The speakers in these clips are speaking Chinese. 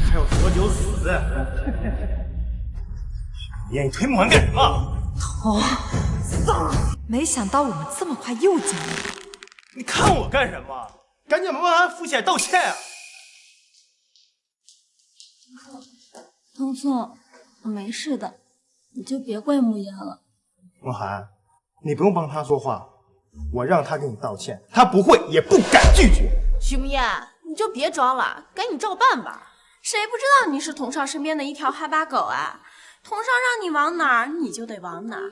还有多久死？你推木环干什么？没想到我们这么快又见面。你看我干什么？赶紧把梦涵扶起来道歉啊！聪聪，我没事的，你就别怪慕言了。梦涵，你不用帮他说话，我让他给你道歉，他不会也不敢拒绝。徐慕言，你就别装了，赶紧照办吧。谁不知道你是童少身边的一条哈巴狗啊？童少让你往哪儿，你就得往哪儿。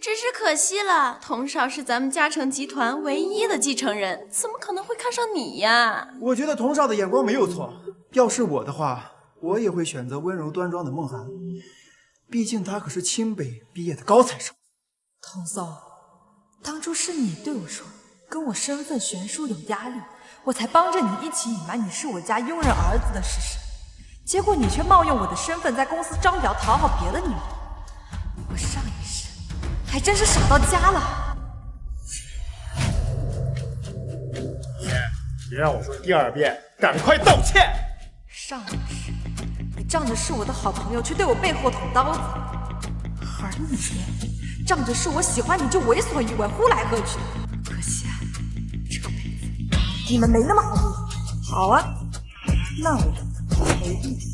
只是可惜了，童少是咱们嘉诚集团唯一的继承人，怎么可能会看上你呀？我觉得童少的眼光没有错，要是我的话，我也会选择温柔端庄的梦涵，毕竟她可是清北毕业的高材生。童松，当初是你对我说，跟我身份悬殊有压力，我才帮着你一起隐瞒你是我家佣人儿子的事实。结果你却冒用我的身份在公司招摇讨好别的女人，我上一世还真是傻到家了。别让我说第二遍，赶快道歉！上一世你仗着是我的好朋友，却对我背后捅刀子，而你仗着是我喜欢你就为所欲为，呼来喝去。可惜啊，这辈子你们没那么好运。好啊，那我没意思。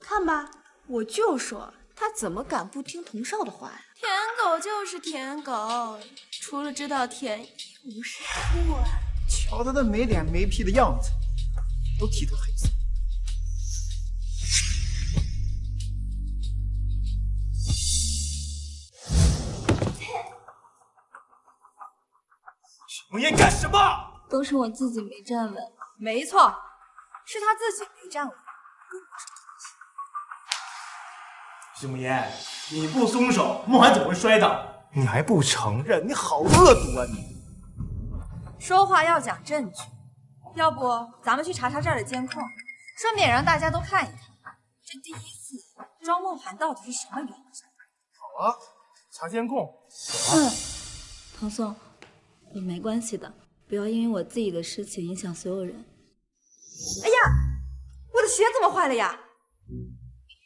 看吧，我就说他怎么敢不听童少的话呀？舔狗就是舔狗，除了知道舔，一无是处啊！瞧他那没脸没皮的样子，都剃头黑色。梦言干什么？都是我自己没站稳。没错，是他自己没站稳。徐梦言，你不松手，梦涵怎么会摔倒？你还不承认，你好恶毒啊你！说话要讲证据，要不咱们去查查这儿的监控，顺便让大家都看一看，这第一次庄梦涵到底是什么原因？好啊，查监控。童松，我没关系的，不要因为我自己的事情影响所有人。哎呀，我的鞋怎么坏了呀？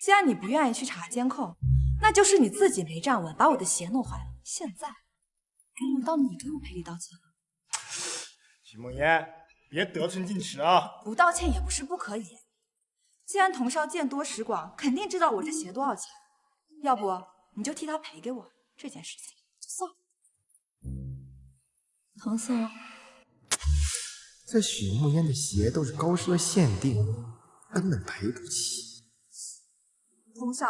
既然你不愿意去查监控，那就是你自己没站稳，把我的鞋弄坏了。现在该轮到你给我赔礼道歉了。徐梦言，别得寸进尺啊！不道歉也不是不可以。既然童少见多识广，肯定知道我这鞋多少钱。要不你就替他赔给我，这件事情就算了。童松，这许慕烟的鞋都是高奢限定，根本赔不起。童少，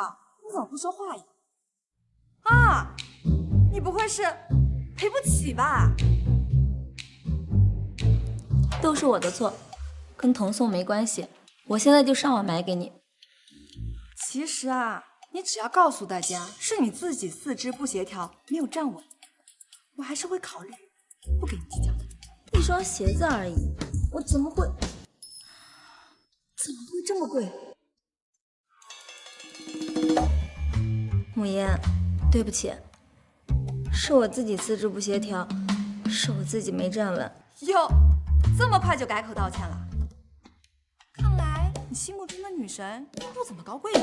你怎么不说话呀？啊，你不会是赔不起吧？都是我的错，跟童松没关系。我现在就上网买给你。其实啊，你只要告诉大家是你自己四肢不协调，没有站稳，我还是会考虑不给你计较的。一双鞋子而已，我怎么会这么贵？慕言，对不起，是我自己四肢不协调，是我自己没站稳。哟，这么快就改口道歉了？看来你心目中的女神不怎么高贵呢。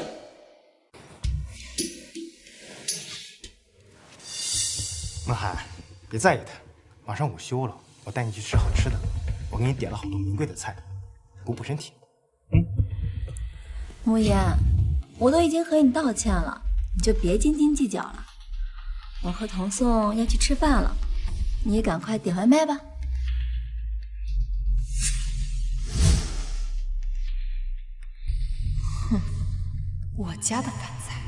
梦涵，别在意他，马上午休了，我带你去吃好吃的。我给你点了好多名贵的菜，补补身体。慕言，我都已经和你道歉了，你就别斤斤计较了。我和童颂要去吃饭了，你也赶快点外卖吧。哼，我家的饭菜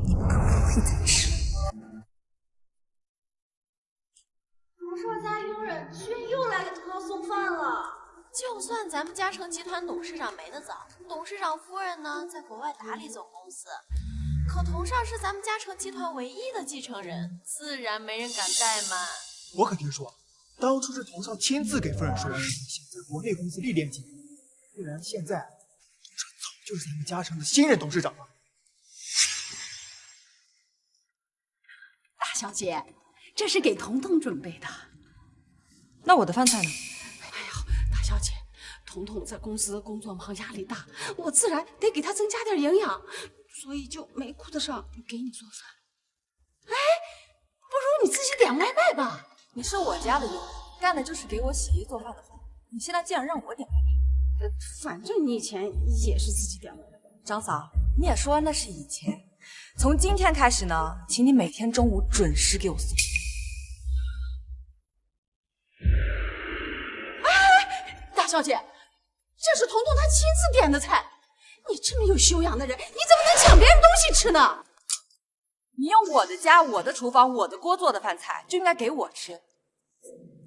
你们可不会再吃了。童少家佣人居然又来给童少送饭了。就算咱们嘉诚集团董事长没得早，董事长夫人呢在国外打理总公司，可童少是咱们嘉诚集团唯一的继承人，自然没人敢怠慢。我可听说，当初是童少亲自给夫人说的，现在国内公司历练几年，不然现在童少早就是咱们嘉诚的新任董事长了。大小姐，这是给彤彤准备的。那我的饭菜呢？大小姐，彤彤在公司工作忙，压力大，我自然得给她增加点营养，所以就没顾得上给你做饭。哎，不如你自己点外卖吧。你是我家的佣人，干的就是给我洗衣做饭的活。你现在竟然让我点外卖？反正你以前也是自己点外卖。张嫂，你也说那是以前，从今天开始呢，请你每天中午准时给我送。大小姐，这是彤彤她亲自点的菜，你这么有修养的人，你怎么能抢别人东西吃呢？你用我的家、我的厨房、我的锅做的饭菜，就应该给我吃。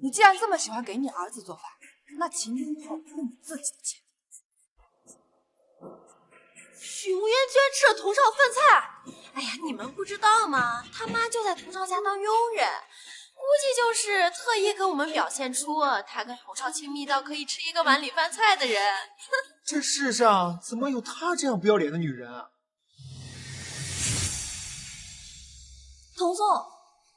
你既然这么喜欢给你儿子做饭，那请你以后用你自己的钱。许无言居然吃了童少饭菜！哎呀，你们不知道吗？他妈就在童少家当佣人，估计就是特意跟我们表现出他跟童少亲密到可以吃一个碗里饭菜的人。这世上怎么有她这样不要脸的女人啊？彤彤，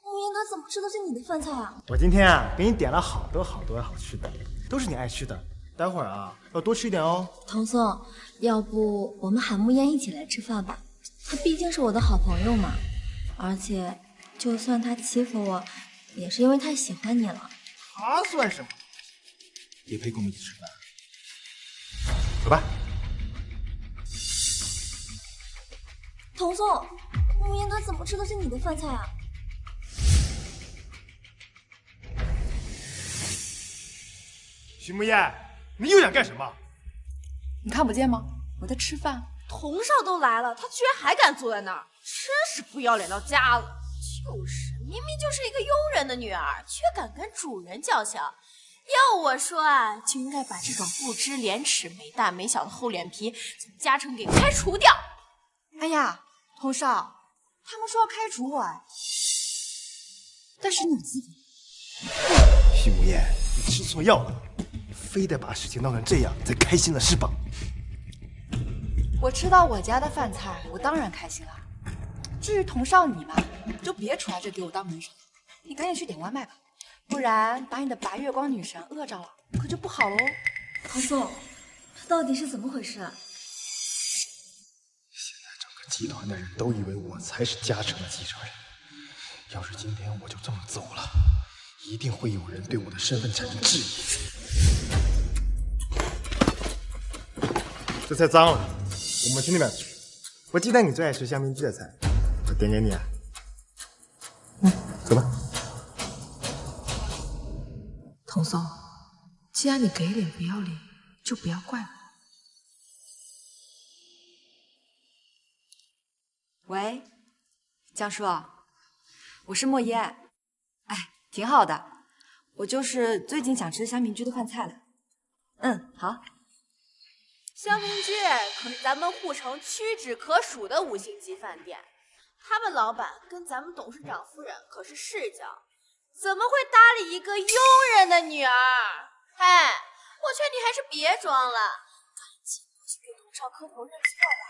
无言他怎么吃的是你的饭菜啊？我今天啊给你点了好多好吃的，都是你爱吃的。待会儿啊要多吃一点哦。彤彤，要不我们喊慕言一起来吃饭吧？他毕竟是我的好朋友嘛，而且就算他欺负我，也是因为太喜欢你了。他算什么？也配跟我们一起吃饭？走吧。彤彤，慕言他怎么吃的是你的饭菜啊？徐慕言，你又想干什么？你看不见吗？我在吃饭。童少都来了，他居然还敢坐在那儿，真是不要脸到家了。就是，明明就是一个佣人的女儿，却敢跟主人叫嚣。要我说啊，就应该把这种不知廉耻、没大没小的厚脸皮从家城给开除掉。哎呀，童少，他们说要开除我哎，但是你自己。徐慕言，你吃错药了，非得把事情闹成这样才开心了是吧？我吃到我家的饭菜，我当然开心了。至于童少你嘛，就别出来这给我当门神了，你赶紧去点外卖吧，不然把你的白月光女神饿着了，可就不好喽。彤彤，这到底是怎么回事啊？现在整个集团的人都以为我才是嘉诚的继承人，要是今天我就这么走了，一定会有人对我的身份产生质疑。这菜脏了，我们去那边吃。我记得你最爱吃香槟鸡的菜，我点给你啊。走吧。童松，既然你给脸不要脸，就不要怪我。喂，江叔，我是莫言。哎，挺好的，我就是最近想吃香槟居的饭菜了。好。香槟居可是咱们护城屈指可数的5星级饭店，他们老板跟咱们董事长夫人可是世交，怎么会搭理一个佣人的女儿？哎，我劝你还是别装了，赶紧过去给童少磕头认错吧，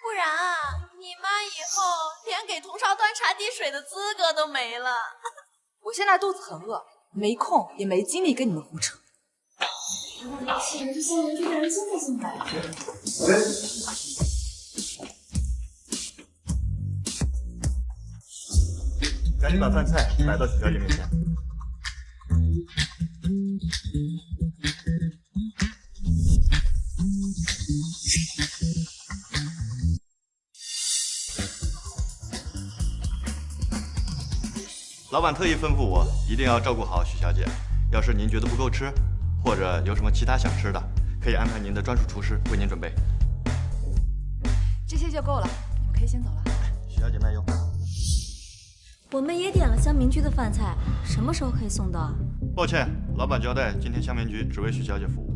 不然啊，你妈以后连给童少端茶递水的资格都没了。我现在肚子很饿，没空也没精力跟你们胡扯。岂不是香邻居的人亲自送来？赶紧把饭菜摆到许小姐面前。老板特意吩咐我一定要照顾好许小姐，要是您觉得不够吃，或者有什么其他想吃的，可以安排您的专属厨师为您准备。这些就够了，你们可以先走了。许小姐慢用。我们也点了香民居的饭菜，什么时候可以送到啊？抱歉，老板交代今天香民局只为许小姐服务。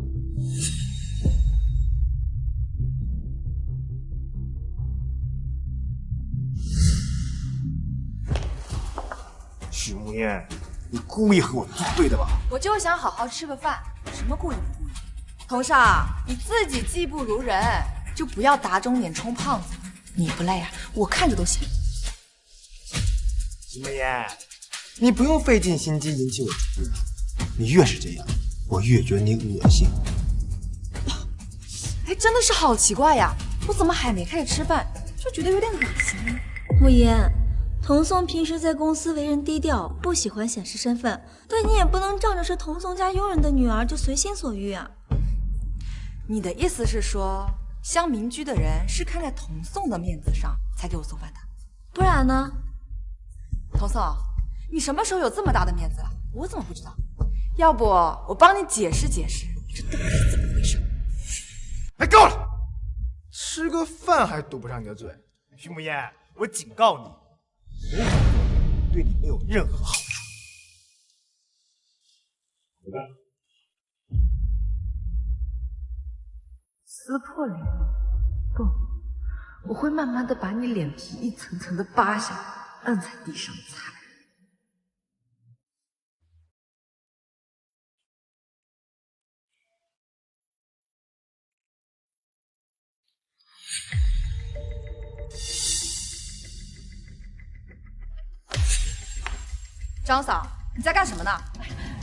许慕言，你故意和我作对的吧？我就想好好吃个饭，什么故意不故意？童少，你自己技不如人，就不要打肿脸充胖子。你不累啊？我看着都行。许慕言，你不用费尽心机引起我注意，你越是这样，我越觉得你恶心。哎，真的是好奇怪呀！我怎么还没开始吃饭，就觉得有点恶心？慕言，童颂平时在公司为人低调，不喜欢显示身份，但你也不能仗着是童颂家佣人的女儿就随心所欲啊。你的意思是说，香民居的人是看在童颂的面子上才给我送饭的？不然呢？童颂，你什么时候有这么大的面子了？我怎么不知道？要不我帮你解释解释，这到底是怎么回事？哎，够了！吃个饭还堵不上你的嘴。徐慕言，我警告你，我对你没有任何好处。撕破脸？不，我会慢慢的把你脸皮一层层的扒下，按在地上踩。张嫂，你在干什么呢？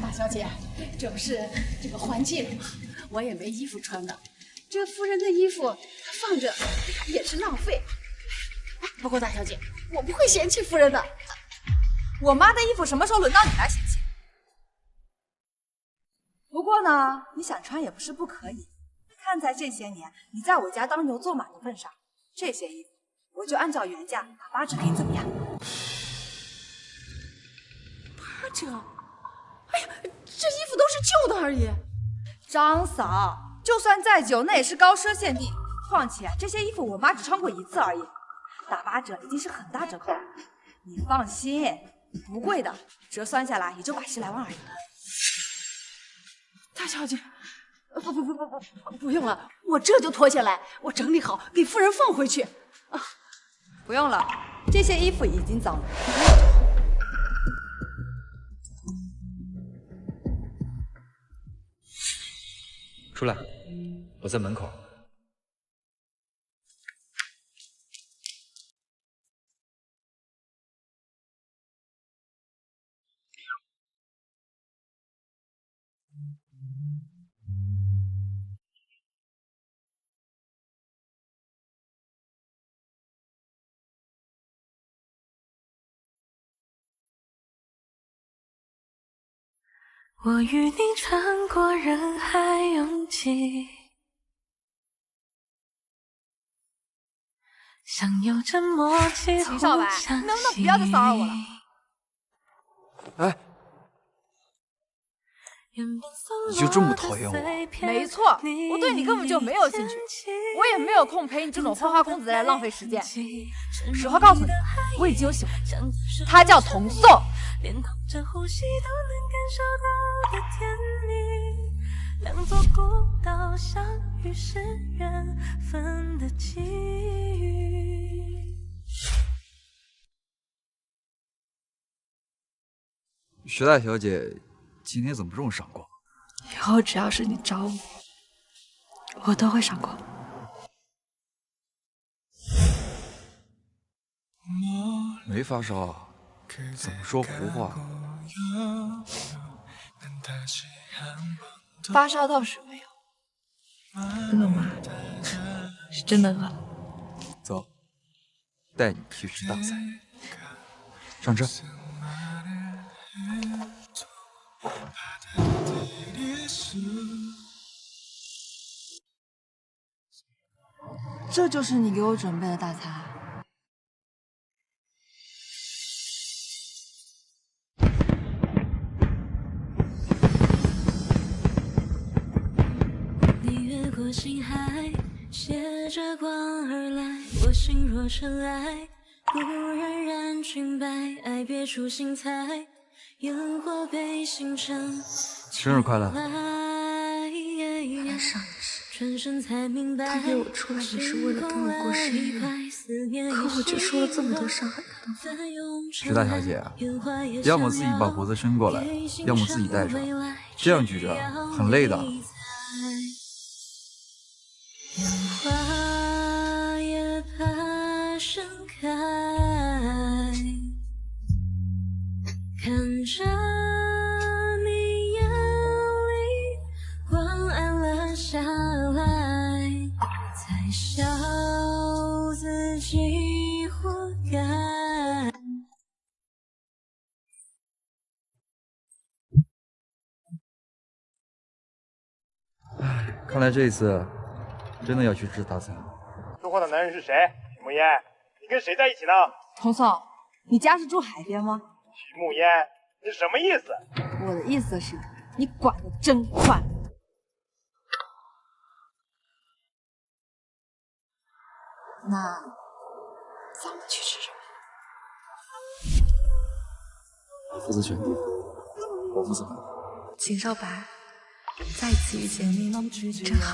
大小姐，这不是这个换季了吗？我也没衣服穿的，这夫人的衣服她放着也是浪费。不过大小姐，我不会嫌弃夫人的。我妈的衣服什么时候轮到你来嫌弃？不过呢，你想穿也不是不可以。看在这些年你在我家当牛做马的份上，这些衣服我就按照原价打8折给你，怎么样8折？哎呀，这衣服都是旧的而已。张嫂，就算再久，那也是高奢限定。况且这些衣服我妈只穿过1次而已，打8折已经是很大折扣了。你放心，不贵的，折算下来也就80来万而已。大小姐，不用了，我这就脱下来，我整理好给夫人放回去。啊，不用了，这些衣服已经脏了。出来，我在门口。我与你穿过人海拥挤，像有着默契。秦少白，能不能不要再骚扰我了？哎，你就这么讨厌我？没错，我对你根本就没有兴趣，我也没有空陪你这种花花公子来浪费时间。实话告诉你，我已经有喜欢的人，他叫童颂。连同着呼吸都能感受到的甜蜜，两座孤岛相遇是缘分的际遇。徐大小姐，今天怎么这么闪光？以后只要是你找我，我都会闪光。没发烧，怎么说胡话？发烧倒是没有，饿吗？是真的饿。走，带你去吃大餐。上车。这就是你给我准备的大餐。你越过星海，携着光而来，我心若尘埃，不染染裙摆，爱别出心裁，烟火被星辰。生日快乐！爱上的是他约我出来也是为了跟我过生日，可我却说了这么多伤害他的话。徐大小姐，要么自己把脖子伸过来，要么自己戴上，这样举着很累的。花也怕盛开，看着你眼里光暗了下来，才笑自己活该。看来这一次真的要去治大赛了。说话的男人是谁？许慕烟，你跟谁在一起呢？童总，你家是住海边吗？许慕烟，你什么意思？我的意思是，你管得真宽。那咱们去吃什么？你负责选题，我负责买。秦少白，再次遇见你，真好。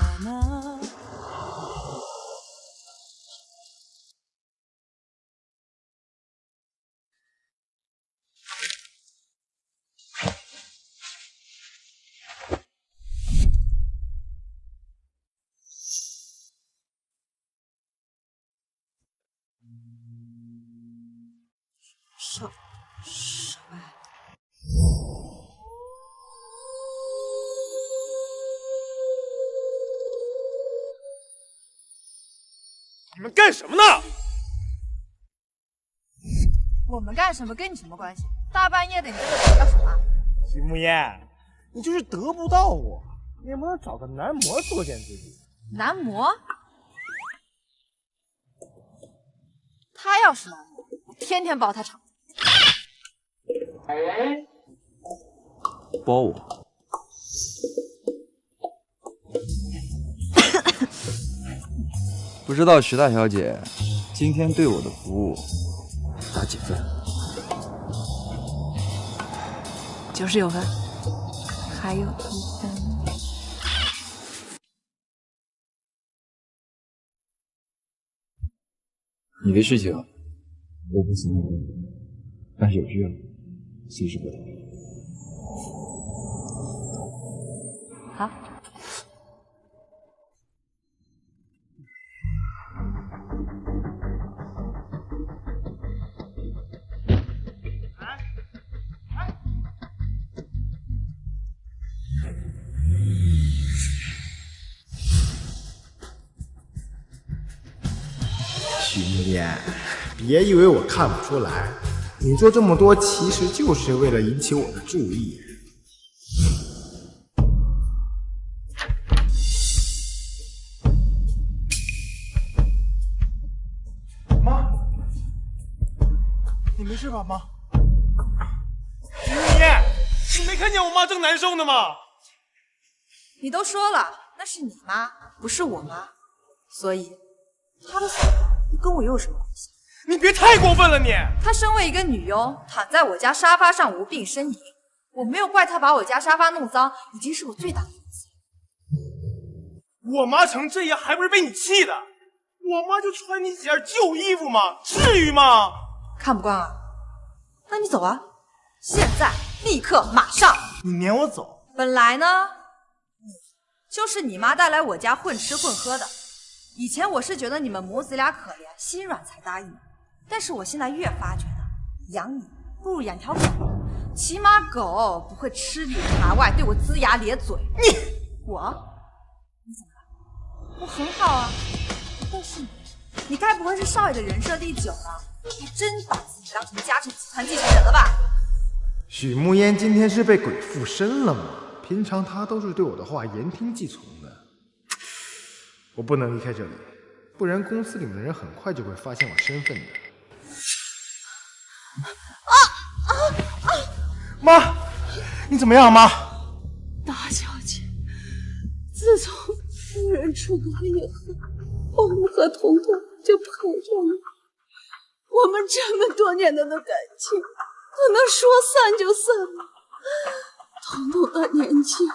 少白。你们干什么呢？我们干什么跟你什么关系？大半夜的，你在这搞什么？许慕烟，你就是得不到我，你也不能找个男模作践自己。男模？他要是男模，我天天包他场。包我？不知道徐大小姐今天对我的服务打几分？99分，还有1分。你的事情我不行，但是有需要随时拨打。好。许慕烟，别以为我看不出来，你做这么多其实就是为了引起我的注意。妈，你没事吧，妈？许慕烟，你没看见我妈正难受呢吗？你都说了，那是你妈，不是我妈，所以她的死跟我又有什么关系？你别太过分了你！她身为一个女佣，躺在我家沙发上无病呻吟，我没有怪她把我家沙发弄脏，已经是我最大的错。我妈成这样还不是被你气的？我妈就穿你几件旧衣服吗？至于吗？看不惯啊？那你走啊！现在，立刻，马上！你撵我走？本来呢，就是你妈带来我家混吃混喝的。以前我是觉得你们母子俩可怜，心软才答应，但是我现在越发觉得，养你不如养条狗，起码狗不会吃里扒外，对我龇牙咧嘴。你怎么了？我很好啊，但是你该不会是少爷的人设第9了？还真把自己当成嘉诚集团继承人了吧？许慕烟今天是被鬼附身了吗？平常她都是对我的话言听计从的。我不能离开这里，不然公司里面的人很快就会发现我身份的。妈，你怎么样，妈？大小姐，自从夫人出阁以后，我们和彤彤就陪着你。我们这么多年的感情，不能说散就散了。彤彤的年纪，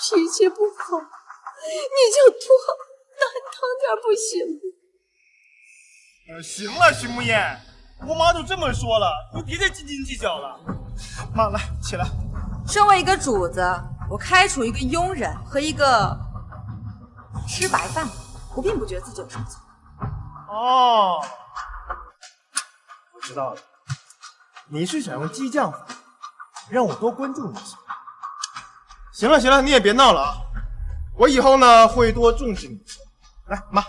脾气不好，你就多担当点不行吗？行了，许慕烟，我妈都这么说了，你别再斤斤计较了。妈，来起来。身为一个主子，我开除一个佣人和一个吃白饭的，我并不觉得自己有什么错。哦，我知道了，你是想用激将法让我多关注你一下。行了行了，你也别闹了啊！我以后呢会多重视你。来，妈。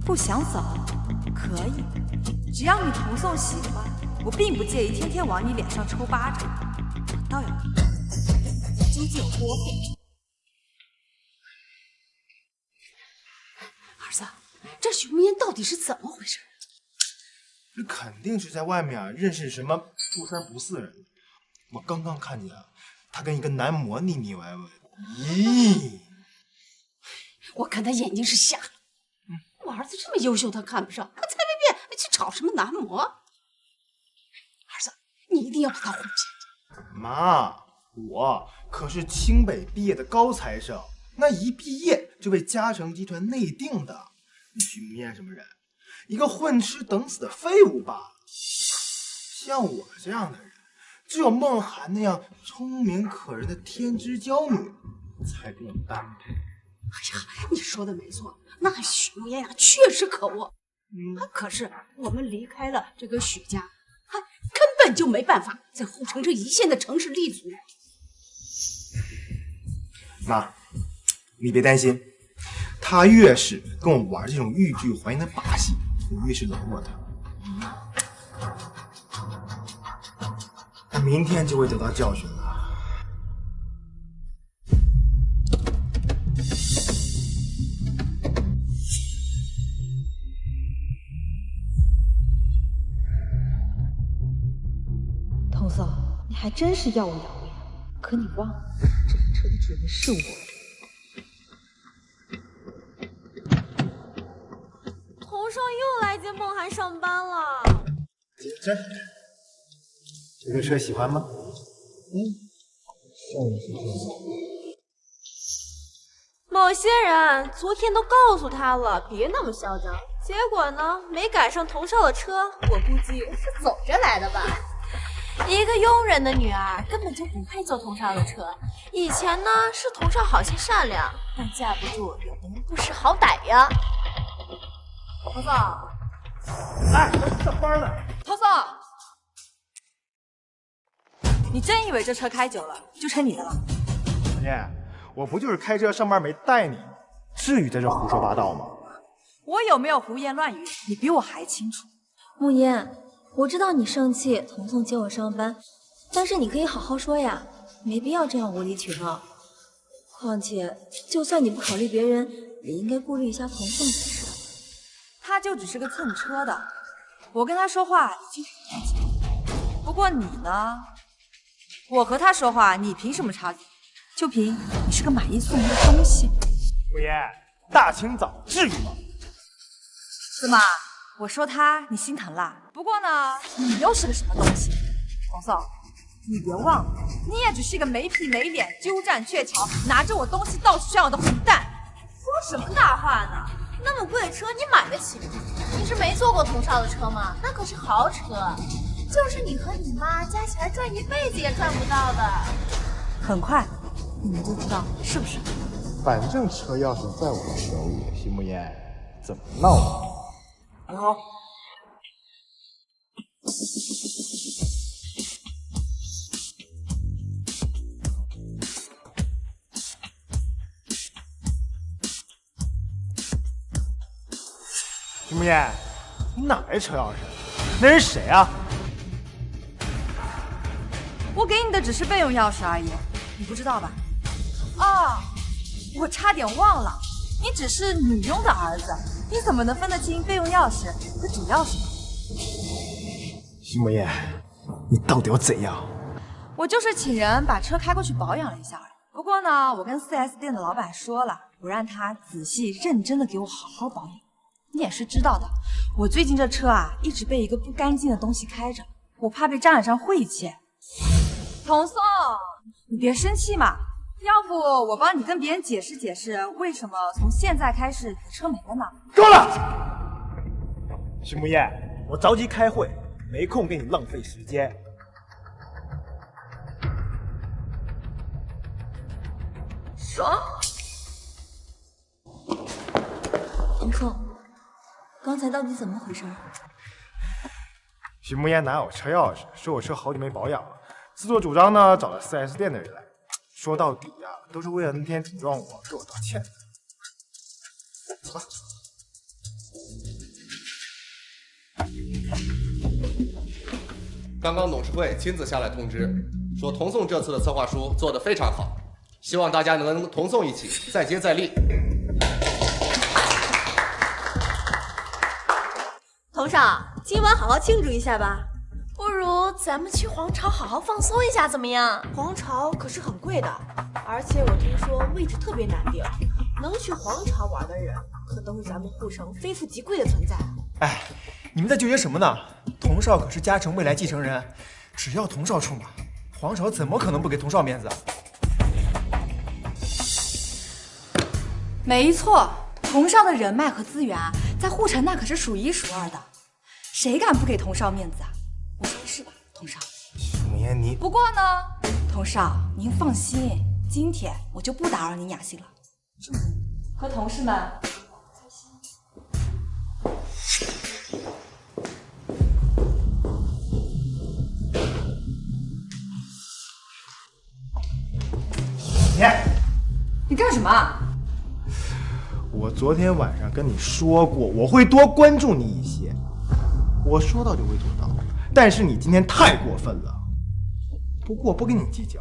不想走，可以，只要你童宋喜欢，我并不介意天天往你脸上抽巴掌。我倒要看看究竟有多狠。儿子，这许慕言到底是怎么回事？这肯定是在外面认识什么不三不四人。我刚刚看见他跟一个男模腻腻歪歪。咦，我看他眼睛是瞎了。我儿子这么优秀，他看不上，可才没变去找什么男模。儿子，你一定要把他哄骗。妈，我可是清北毕业的高材生，那一毕业就被嘉诚集团内定的。许慕言什么人？一个混吃等死的废物罢了。像我这样的人，只有梦涵那样聪明可人的天之娇女才跟我般配。哎呀，你说的没错，那许慕言呀确实可恶。可是我们离开了这个许家，根本就没办法在护城这一线的城市立足。妈，你别担心，他越是跟我玩这种欲拒还迎的把戏，我越是冷落他。他明天就会得到教训了。童嫂，你还真是耀武扬威，可你忘了，这辆车的主人是我。童少又来接梦涵上班了。这个车喜欢吗？某些人昨天都告诉他了，别那么嚣张，结果呢，没赶上童少的车，我估计是走着来的吧。一个佣人的女儿根本就不配坐童少的车。以前呢，是童少好心善良，但架不住有的人不识好歹呀。童嫂，哎，我上班呢。童嫂，你真以为这车开久了就成你的了？小燕，我不就是开车上班没带你，至于在这胡说八道吗？我有没有胡言乱语，你比我还清楚。慕言，我知道你生气，童宋接我上班，但是你可以好好说呀，没必要这样无理取闹。况且，就算你不考虑别人，也应该顾虑一下童宋才是。他就只是个蹭车的，我跟他说话已经很严谨。不过你呢？我和他说话，你凭什么插嘴？就凭你是个买一送一的东西。慕言，大清早至于吗？怎么？我说他，你心疼啦？不过呢，你又是个什么东西？童宋，你别忘了，你也只是一个没皮没脸、鸠占鹊桥、拿着我东西到处炫耀的混蛋。说什么大话呢？那么贵的车你买得起吗？你是没坐过童少的车吗？那可是豪车，就是你和你妈加起来赚一辈子也赚不到的。很快你们就知道是不是？反正车钥匙在我手里，徐慕言，怎么闹呢？你好。徐慕言，你哪来车钥匙？那人谁啊？我给你的只是备用钥匙而已，你不知道吧？哦，我差点忘了，你只是女佣的儿子，你怎么能分得清备用钥匙和主钥匙呢？徐慕言，你到底要怎样？我就是请人把车开过去保养了一下而已。不过呢，我跟 4S 店的老板说了，我让他仔细认真的给我好好保养。你也是知道的，我最近这车啊，一直被一个不干净的东西开着，我怕被张海上晦气。童宋，你别生气嘛，要不我帮你跟别人解释解释，为什么从现在开始你的车没了呢？够了！徐慕言，我着急开会，没空跟你浪费时间。什么？宋，刚才到底怎么回事？许慕言拿我车钥匙，说我车好久没保养了，自作主张呢找了 4S 店的人来。说到底呀，都是为了那天顶撞我，给我道歉的。走吧。刚刚董事会亲自下来通知，说同宋这次的策划书做得非常好，希望大家能同宋一起再接再厉。童少，今晚好好庆祝一下吧。不如咱们去皇朝好好放松一下，怎么样？皇朝可是很贵的，而且我听说位置特别难定，能去皇朝玩的人可都是咱们护城非富即贵的存在。哎，你们在纠结什么呢？童少可是嘉诚未来继承人，只要童少出马，皇朝怎么可能不给童少面子？没错，童少的人脉和资源啊，在护城那可是数一数二的，谁敢不给童少面子啊？我说的是吧，童少？慕言你……不过呢，童少您放心，今天我就不打扰您雅兴了。和同事们。你干什么？我昨天晚上跟你说过，我会多关注你一些。我说到就会做到，但是你今天太过分了。不过我不跟你计较，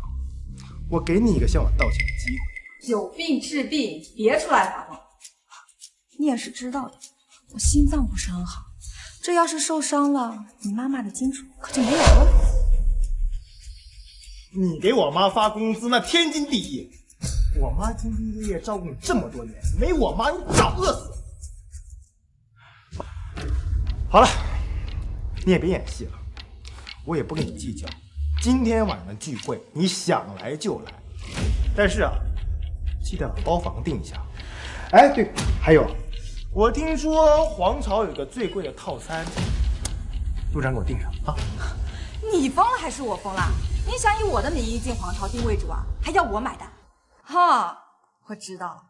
我给你一个向我道歉的机会。有病治病，别出来发疯。你也是知道的，我心脏不是很好，这要是受伤了，你妈妈的金主可就没有了。你给我妈发工资那天经地义，我妈兢兢业业照顾你这么多年，没我妈你早饿死。好了，你也别演戏了，我也不跟你计较。今天晚上的聚会，你想来就来，但是啊，记得把包房订一下。哎，对，还有，我听说皇朝有个最贵的套餐，路长给我订上啊。你疯了还是我疯了？你想以我的名义进皇朝定位主啊，还要我买单？哈，我知道了。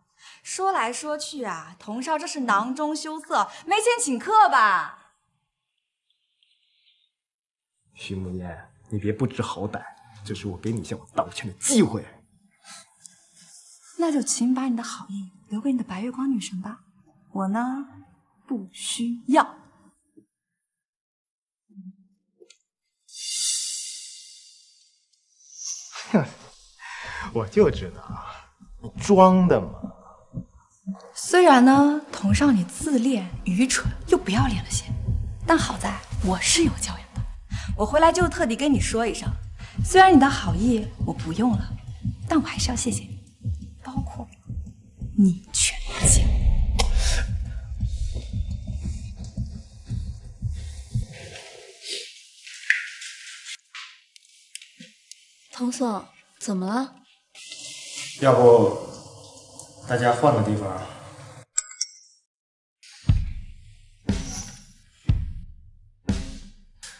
说来说去啊，童少这是囊中羞涩，没钱请客吧？徐慕言，你别不知好歹，这是我给你向我道歉的机会。那就请把你的好意留给你的白月光女神吧，我呢，不需要。哼，我就知道，你装的嘛。虽然呢，童少你自恋、愚蠢又不要脸了些，但好在我是有教养的。我回来就特地跟你说一声，虽然你的好意我不用了，但我还是要谢谢你，包括你全家。童宋，怎么了？要不大家换个地方？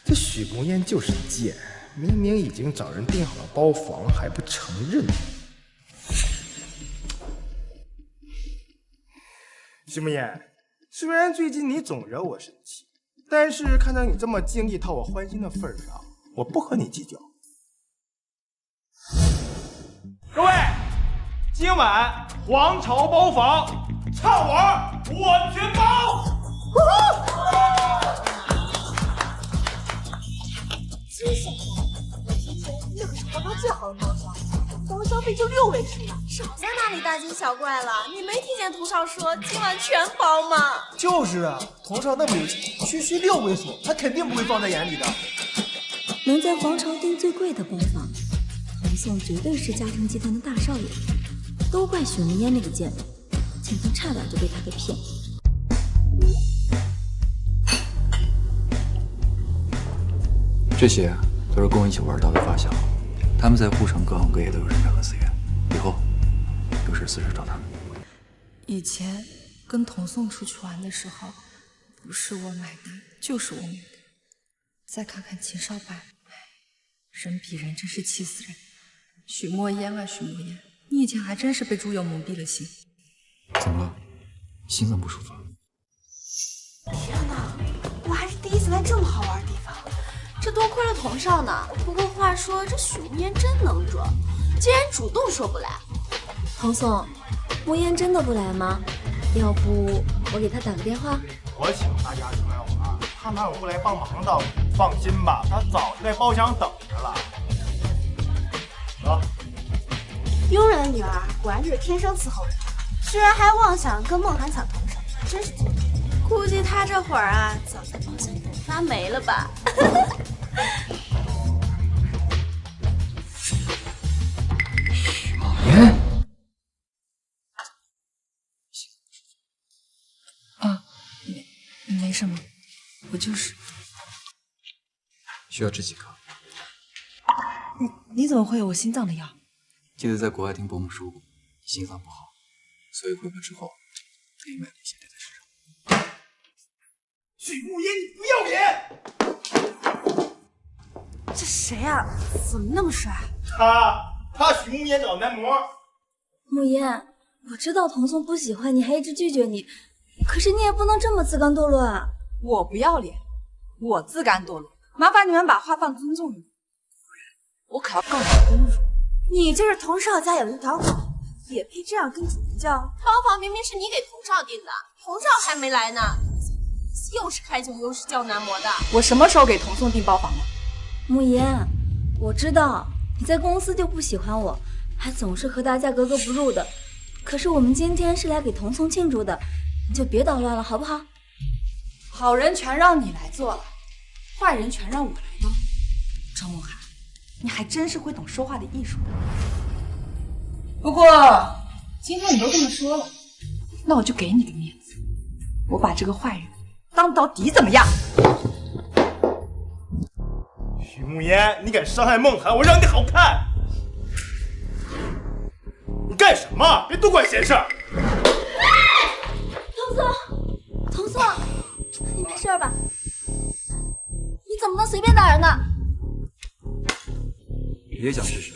这许慕言就是贱，明明已经找人订好了包房，还不承认。许慕言，虽然最近你总惹我生气，但是看在你这么尽力讨我欢心的份上，我不和你计较。各位，今晚皇朝包房，畅玩我全包。真想到，我提前那可是皇朝最好的包厢，光消费就6位数呢。少在那里大惊小怪了，你没听见童少说今晚全包吗？就是啊，童少那么有钱，区区6位数，他肯定不会放在眼里的。能在皇朝订最贵的包房，童宋绝对是嘉诚集团的大少爷，都怪许慕烟那个贱人，今天差点就被他给骗了。这些都是跟我一起玩到的发小，他们在护城各行各业都有人脉和资源，以后有事随时找他们。以前跟童宋出去玩的时候，不是我买单就是我买单。再看看秦少白，人比人真是气死人。许墨烟啊，许墨烟，你以前还真是被猪油蒙蔽了心。怎么了？心脏不舒服？来这么好玩的地方，这多亏了童少呢。不过话说，这许无言真能装，竟然主动说不来。童总，慕言真的不来吗？要不我给他打个电话？我请大家出来玩，他哪有不来帮忙的？放心吧，他早就在包厢等着了。走。佣人的女儿果然就是天生伺候人，居然还妄想跟孟涵抢童少，真是头疼。估计他这会儿啊，早在包厢里发霉了吧。许梦言，啊，没什么，我就是需要吃几颗？你怎么会有我心脏的药？记得在国外听伯母说过，你心脏不好，所以回国之后特意买了一些留在身上。许慕言，你不要脸！这谁啊？怎么那么帅？他许慕言找男模。慕言，我知道童宋不喜欢你，还一直拒绝你，可是你也不能这么自甘堕落啊！我不要脸，我自甘堕落，麻烦你们把话放尊重一点。我可要告你侮辱！你就是童少家有一条狗，也配这样跟主人叫？包房明明是你给童少订的，童少还没来呢，又是开酒又是叫男模的。我什么时候给童宋订包房了？慕言，我知道你在公司就不喜欢我，还总是和大家格格不入的。可是我们今天是来给童宋庆祝的，你就别捣乱了，好不好？好人全让你来做了，坏人全让我来当。张梦涵，你还真是会懂说话的艺术的。不过今天你都这么说了，那我就给你个面子，我把这个坏人当到底，怎么样？许慕言，你敢伤害梦涵，我让你好看！你干什么？别多管闲事儿！童宋，你没事吧？你怎么能随便打人呢？你也想试试？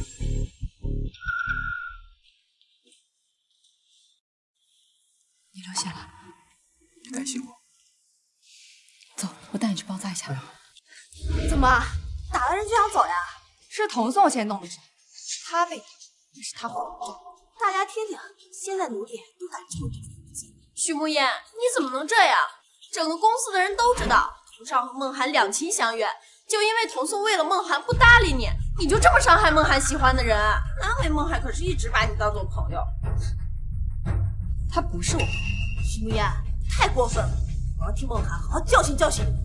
你留下来，感谢我。走，我带你去包扎一下。怎么打了人就想走呀？是童宋先动的手，他被打，也是他火。大家听听，现在奴隶都敢这么对自己。许慕言，你怎么能这样？整个公司的人都知道，童少和孟涵两情相悦，就因为童宋为了孟涵不搭理你，你就这么伤害孟涵喜欢的人？那回孟涵可是一直把你当做朋友。他不是我朋友。许慕言，太过分了！我要替孟涵好好教训教训你。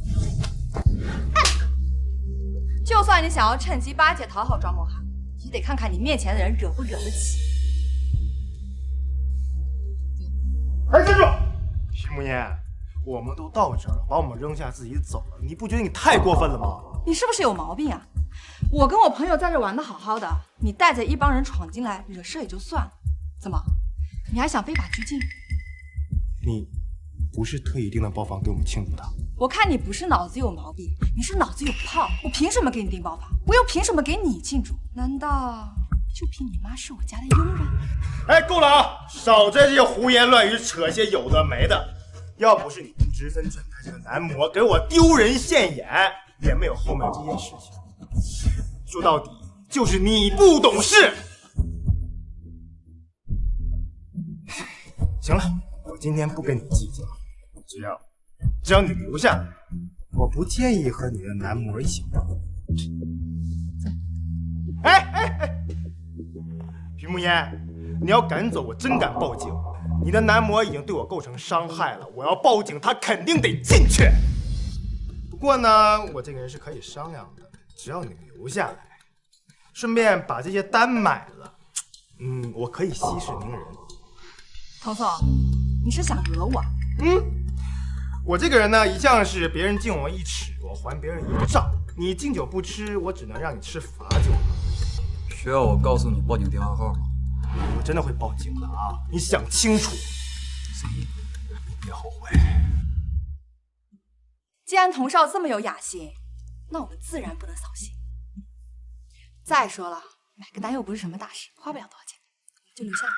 就算你想要趁机巴结讨好庄梦涵，也得看看你面前的人惹不惹得起。哎，站住！许慕言，我们都到这儿了，把我们扔下自己走了，你不觉得你太过分了吗？你是不是有毛病啊？我跟我朋友在这玩的好好的，你带着一帮人闯进来惹事也就算了，怎么，你还想非法拘禁？你不是特意订的包房给我们庆祝的？我看你不是脑子有毛病，你是脑子有泡。我凭什么给你订包房？我又凭什么给你庆祝？难道就凭你妈是我家的佣人？哎，够了啊！少在这些胡言乱语，扯些有的没的。要不是你跟直分准他这个男模给我丢人现眼，也没有后面这件事情。说到底，就是你不懂事。行了，我今天不跟你计较，只要你留下来，我不介意和你的男模一起玩。哎，徐慕言，你要敢走，我真敢报警。你的男模已经对我构成伤害了，我要报警，他肯定得进去。不过呢，我这个人是可以商量的，只要你留下来，顺便把这些单买了，我可以息事宁人。童总，你是想惹我？我这个人呢，一向是别人敬我一尺，我还别人一丈。你敬酒不吃，我只能让你吃罚酒。需要我告诉你报警电话号吗？我真的会报警的啊！你想清楚。所以你别后悔。既然童少这么有雅兴，那我们自然不能扫兴。再说了，买个单又不是什么大事，花不了多少钱，就留下来。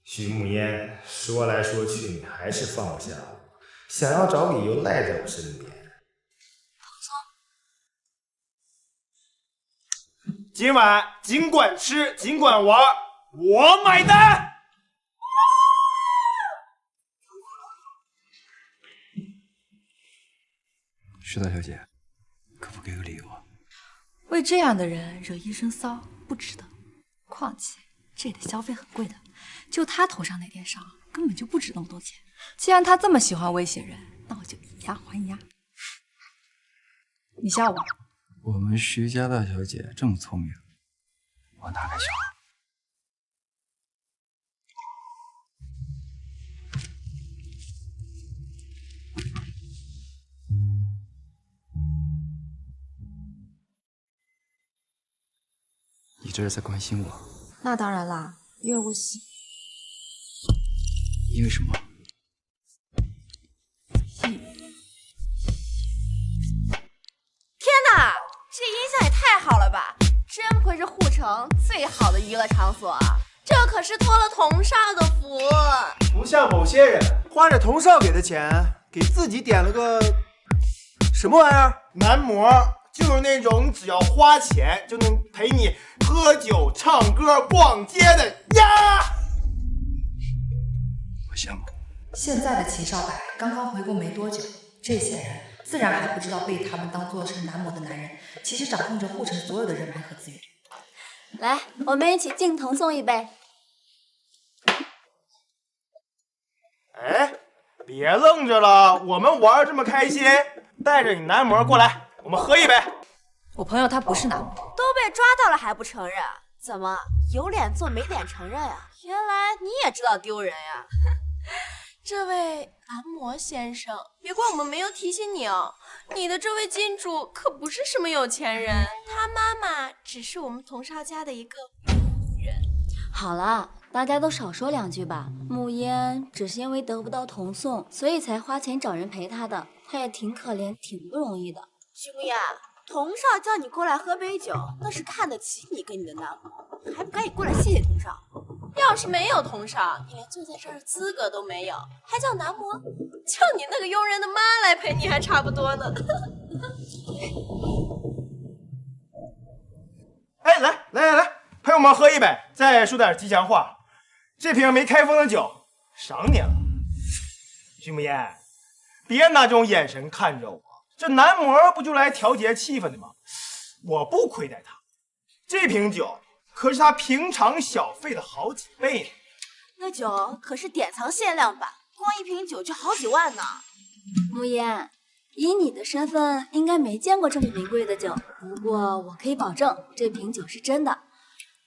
徐慕烟，说来说去，你还是放不下我。想要找理由赖在我身边。今晚尽管吃，尽管玩，我买单。石大小姐，可否给个理由啊？为这样的人惹一身骚，不值得。况且这里的消费很贵的，就他头上那点伤，根本就不值那么多钱。既然他这么喜欢威胁人，那我就以牙还牙。你笑我？我们徐家大小姐这么聪明，我哪敢笑？你这是在关心我？那当然啦，因为我喜。因为什么？天哪，这音响也太好了吧！真不愧是护城最好的娱乐场所啊！这可是托了童少的福。不像某些人花着童少给的钱，给自己点了个什么玩意儿？男模，就是那种只要花钱就能陪你喝酒、唱歌、逛街的呀！我羡慕。现在的秦少白刚刚回国没多久，这些人自然还不知道被他们当做是男模的男人，其实掌控着护城所有的人脉和资源。来，我们一起敬童送一杯。哎，别愣着了，我们玩得这么开心，带着你男模过来，我们喝一杯。我朋友他不是男模，都被抓到了还不承认？怎么有脸做没脸承认啊？原来你也知道丢人呀！这位男模先生，别怪我们没有提醒你哦，你的这位金主可不是什么有钱人，他妈妈只是我们童少家的一个人。好了，大家都少说两句吧。慕嫣只是因为得不到童送，所以才花钱找人陪她的，她也挺可怜，挺不容易的。徐慕嫣，童少叫你过来喝杯酒，那是看得起你跟你的男模，还不赶紧过来谢谢童少？要是没有童少，你连坐在这儿的资格都没有，还叫男模？叫你那个佣人的妈来陪你还差不多呢。哎，来，陪我们喝一杯，再说点吉祥话。这瓶没开封的酒，赏你了。徐慕嫣，别拿这种眼神看着我，这男模不就来调节气氛的吗？我不亏待他，这瓶酒可是他平常小费的好几倍呢。那酒可是典藏限量版，光一瓶酒就好几万呢。慕嫣，以你的身份，应该没见过这么名贵的酒。不过我可以保证，这瓶酒是真的。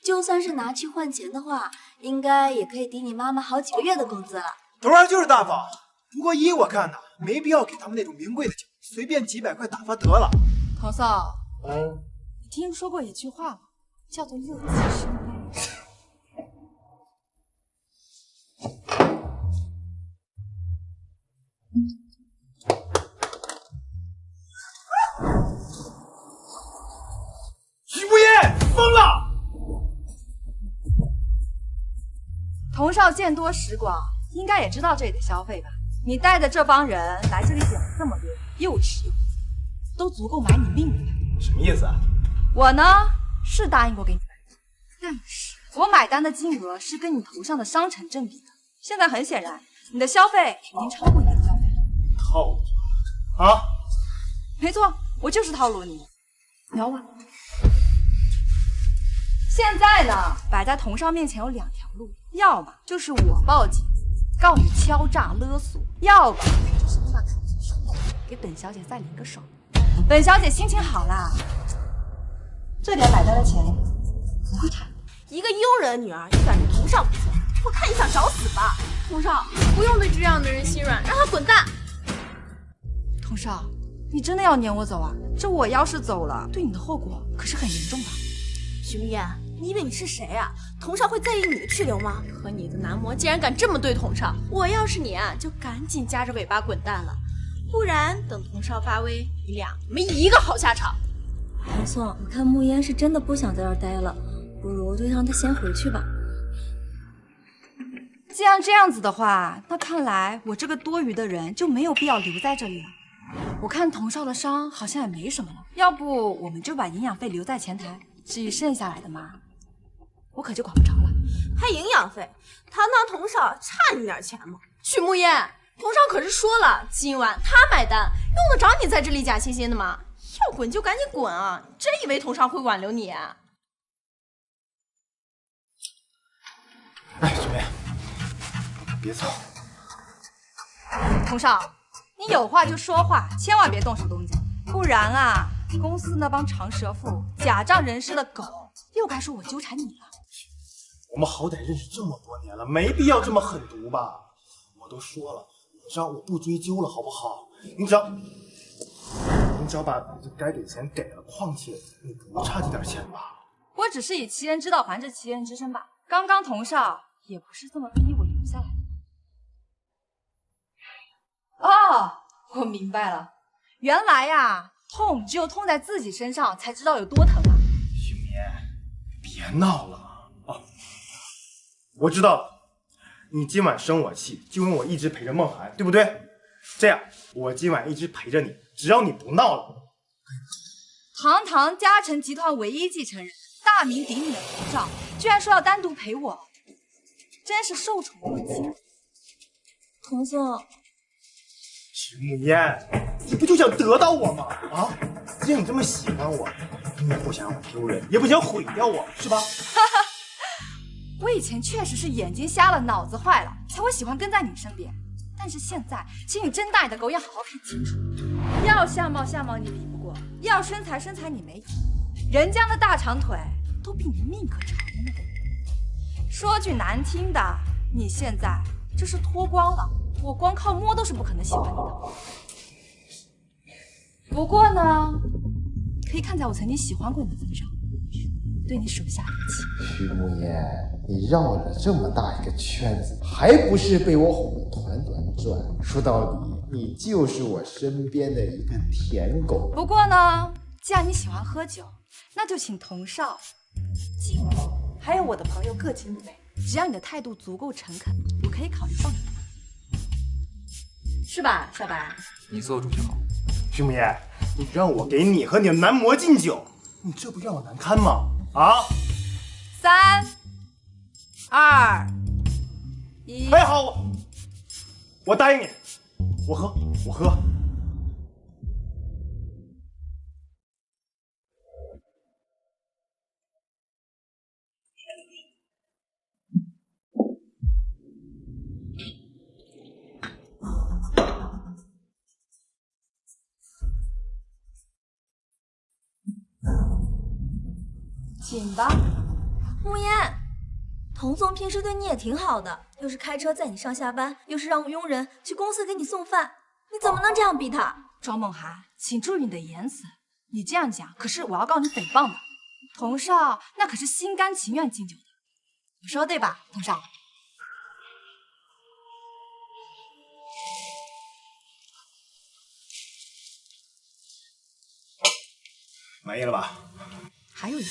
就算是拿去换钱的话，应该也可以抵你妈妈好几个月的工资了。童儿就是大方，不过依我看呢，没必要给他们那种名贵的酒，随便几百块打发得了。童少，你听说过一句话吗？叫做乐极生悲。徐慕嫣疯了！童少见多识广，应该也知道这里的消费吧？你带着这帮人来这里点了这么多，又吃又喝，都足够买你命的。什么意思啊？我呢是答应过给你买，但是我买单的金额是跟你头上的伤成正比的。现在很显然，你的消费已经超过你的消费了。套路啊？没错，我就是套路你。聊吧。现在呢，摆在童少面前有两条路，要么就是我报警告你敲诈勒索，要么就是你把手给本小姐再领个手。本小姐心情好啦，这点买单的钱不会差。一个佣人女儿，你敢对童少不错，我看你想找死吧！童少，不用对这样的人心软，让他滚蛋！童少，你真的要撵我走啊？这我要是走了，对你的后果可是很严重的。徐慕嫣，你以为你是谁啊？童少会在意你的去留吗？可你的男模竟然敢这么对童少，我要是你啊，就赶紧夹着尾巴滚蛋了，不然等童少发威，你俩没一个好下场。童送，我看慕嫣是真的不想在这儿待了，不如就让她先回去吧。既然这样子的话，那看来我这个多余的人就没有必要留在这里了。我看童少的伤好像也没什么了，要不我们就把营养费留在前台，至于剩下来的嘛，我可就管不着了。还营养费？堂堂童少差你点钱吗？许慕言，童少可是说了，今晚他买单，用得着你在这里假惺惺的吗？要滚就赶紧滚啊！你真以为童少会挽留你啊？哎，学妹，别走。童少，你有话就说话，千万别动手动脚，不然啊，公司那帮长舌妇、假仗人势的狗又该说我纠缠你了。我们好歹认识这么多年了，没必要这么狠毒吧？我都说了，你只要我不追究了，好不好？你只要把该给钱给了，况且你不差这点钱吧？我只是以其人之道还治其人之身吧。刚刚童少也不是这么逼我留下来的。哦，我明白了，原来呀，痛只有痛在自己身上才知道有多疼啊！许眠，别闹了啊！我知道了，你今晚生我气，就因为我一直陪着梦涵，对不对？这样，我今晚一直陪着你，只要你不闹了。堂堂嘉诚集团唯一继承人，大名鼎鼎的童少，居然说要单独陪我，真是受宠若惊。童总，许慕言，你不就想得到我吗？啊，既然你这么喜欢我，你也不想让我丢人，也不想毁掉我，是吧？我以前确实是眼睛瞎了，脑子坏了，才会喜欢跟在你身边。但是现在，请你睁大你的狗眼，好好看清楚。要相貌你比不过，要身材你没有，人家的大长腿都比你命可长的呢。说句难听的，你现在这是脱光了，我光靠摸都是不可能喜欢你的。不过呢，可以看在我曾经喜欢过你的份上，对你手下留情。徐慕言，你绕了这么大一个圈子，还不是被我哄得团团转？说到底，你就是我身边的一个舔狗。不过呢，既然你喜欢喝酒，那就请童少、静还有我的朋友各请一杯。只要你的态度足够诚恳，我可以考虑放你。是吧，小白？你做主就好。徐慕言，你让我给你和你的男模敬酒，你这不让我难堪吗？啊！3、2、1。哎，好，我答应你，我喝。请吧。慕言，童总平时对你也挺好的，又是开车载你上下班，又是让佣人去公司给你送饭，你怎么能这样逼他？庄梦涵，请注意你的言辞，你这样讲可是我要告你诽谤的。童少那可是心甘情愿敬酒的，我说对吧，童少？满意了吧？还有一个。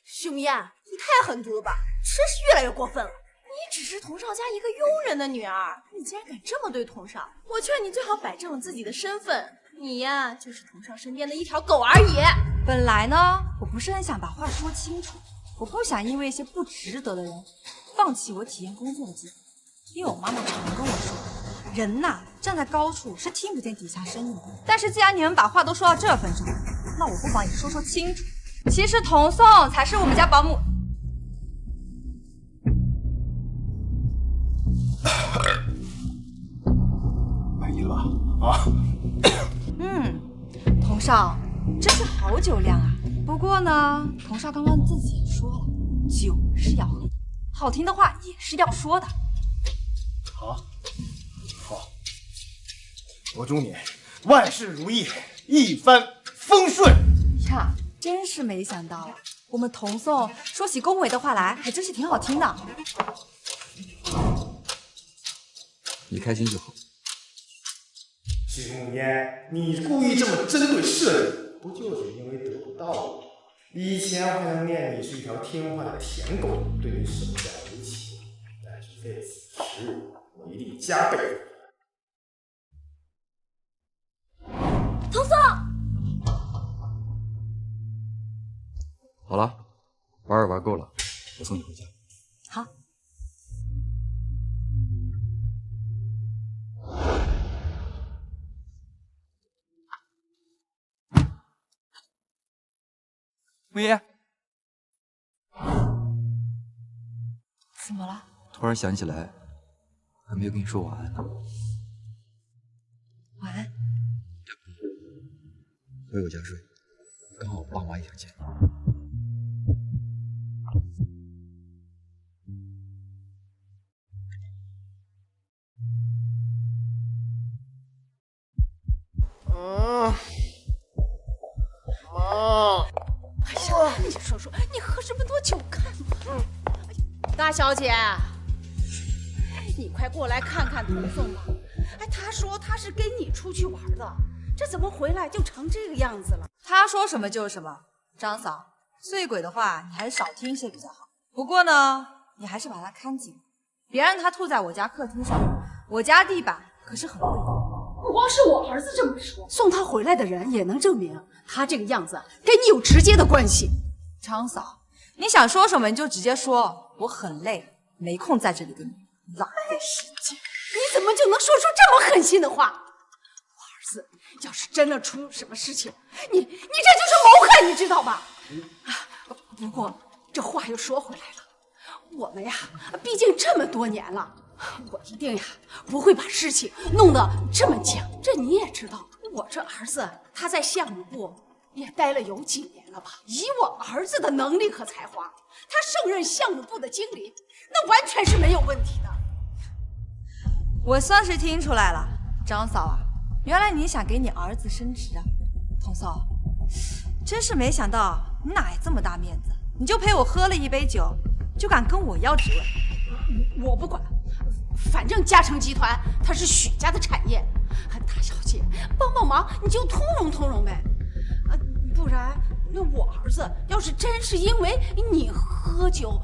许慕言，你太狠毒了吧，真是越来越过分了。你只是童少家一个佣人的女儿，你竟然敢这么对童少，我劝你最好摆正了自己的身份。你呀，就是童少身边的一条狗而已。本来呢，我不是很想把话说清楚，我不想因为一些不值得的人放弃我体验工作的机会。因为我妈妈常跟我说，人呐，站在高处是听不见底下声音的。但是既然你们把话都说到这份上，那我不妨也说清楚。其实童颂才是我们家保姆。满意了吧？啊？童少真是好酒量啊！不过呢，童少刚刚自己也说了，酒是要喝的，好听的话也是要说的。好，我祝你万事如意，一帆风顺呀！真是没想到，我们童颂说起恭维的话来，还真是挺好听的。你开心就好。许慕言，你故意这么针对摄影，不就是因为得不到我？以前我还能念你是一条听话的舔狗，对你手下留情。费此时我一定加倍。童宋，好了，玩也玩够了，我送你回家。好。木叶，怎么了？突然想起来，还没有跟你说晚安呢。晚安。回我家睡，刚好爸妈也想见你。妈，哎呀，你说说，你喝这么多酒干嘛？大小姐，你快过来看看童宋吧。哎，他说他是跟你出去玩的，这怎么回来就成这个样子了？他说什么就是什么。张嫂，醉鬼的话你还是少听些比较好。不过呢，你还是把他看紧，别让他吐在我家客厅上。我家地板可是很贵的。不光是我儿子这么说，送他回来的人也能证明他这个样子跟你有直接的关系。张嫂，你想说什么你就直接说，我很累，没空在这里跟你浪费时间。你怎么就能说出这么狠心的话？我儿子要是真的出什么事情，你这就是谋害，你知道吧？不过这话又说回来了，我们呀，毕竟这么多年了，我一定呀不会把事情弄得这么僵。这你也知道，我这儿子他在项目部也待了有几年了吧？以我儿子的能力和才华，他胜任项目部的经理，那完全是没有问题的。我算是听出来了，张嫂啊，原来你想给你儿子升职啊。童嫂，真是没想到你哪来这么大面子，你就陪我喝了一杯酒，就敢跟我要职位？我不管，反正嘉诚集团它是许家的产业，大小姐帮帮忙，你就通融通融呗。不然那我儿子要是真是因为你喝酒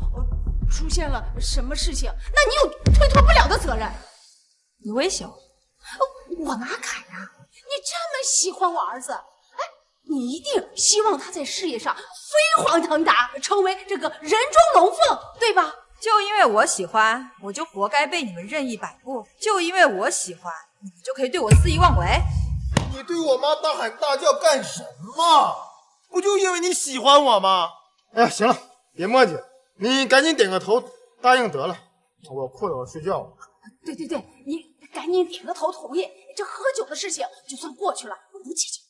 出现了什么事情，那你有推脱不了的责任。你威胁我？我哪敢呀！你这么喜欢我儿子，哎，你一定希望他在事业上飞黄腾达，成为这个人中龙凤，对吧？就因为我喜欢，我就活该被你们任意摆布；就因为我喜欢，你们就可以对我肆意妄为。你对我妈大喊大叫干什么？不就因为你喜欢我吗？哎呀，行了，别磨叽，你赶紧点个头答应得了。我困了，我睡觉了。对，你赶紧点个头同意，这喝酒的事情就算过去了，不计较。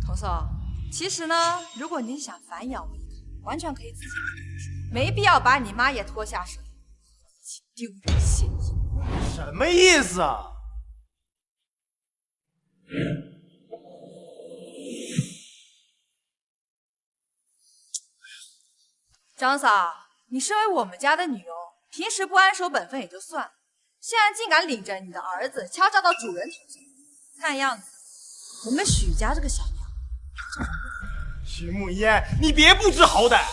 童嫂，其实呢，如果你想反咬我一口，完全可以自己来，没必要把你妈也拖下水，丢人现眼。什么意思啊？张嫂，你身为我们家的女佣，平时不安守本分也就算了，现在竟敢领着你的儿子敲诈到主人头上，看样子我们许家这个小娘……许慕烟，你别不知好歹！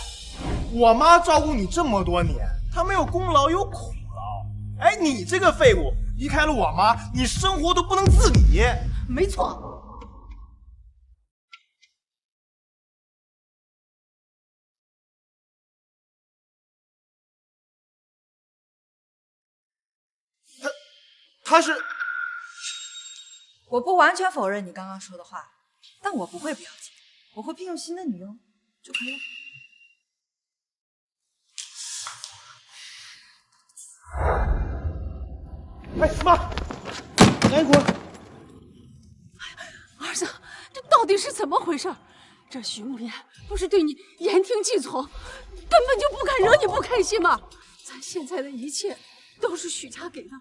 我妈照顾你这么多年，她没有功劳有苦劳。哎，你这个废物，离开了我妈，你生活都不能自理。没错。他是……我不完全否认你刚刚说的话，但我不会不要紧，我会聘用新的女佣就可以了。哎妈，赶紧滚！儿子，这到底是怎么回事？这徐慕言不是对你言听计从，根本就不敢惹你不开心吗？咱现在的一切都是许家给的。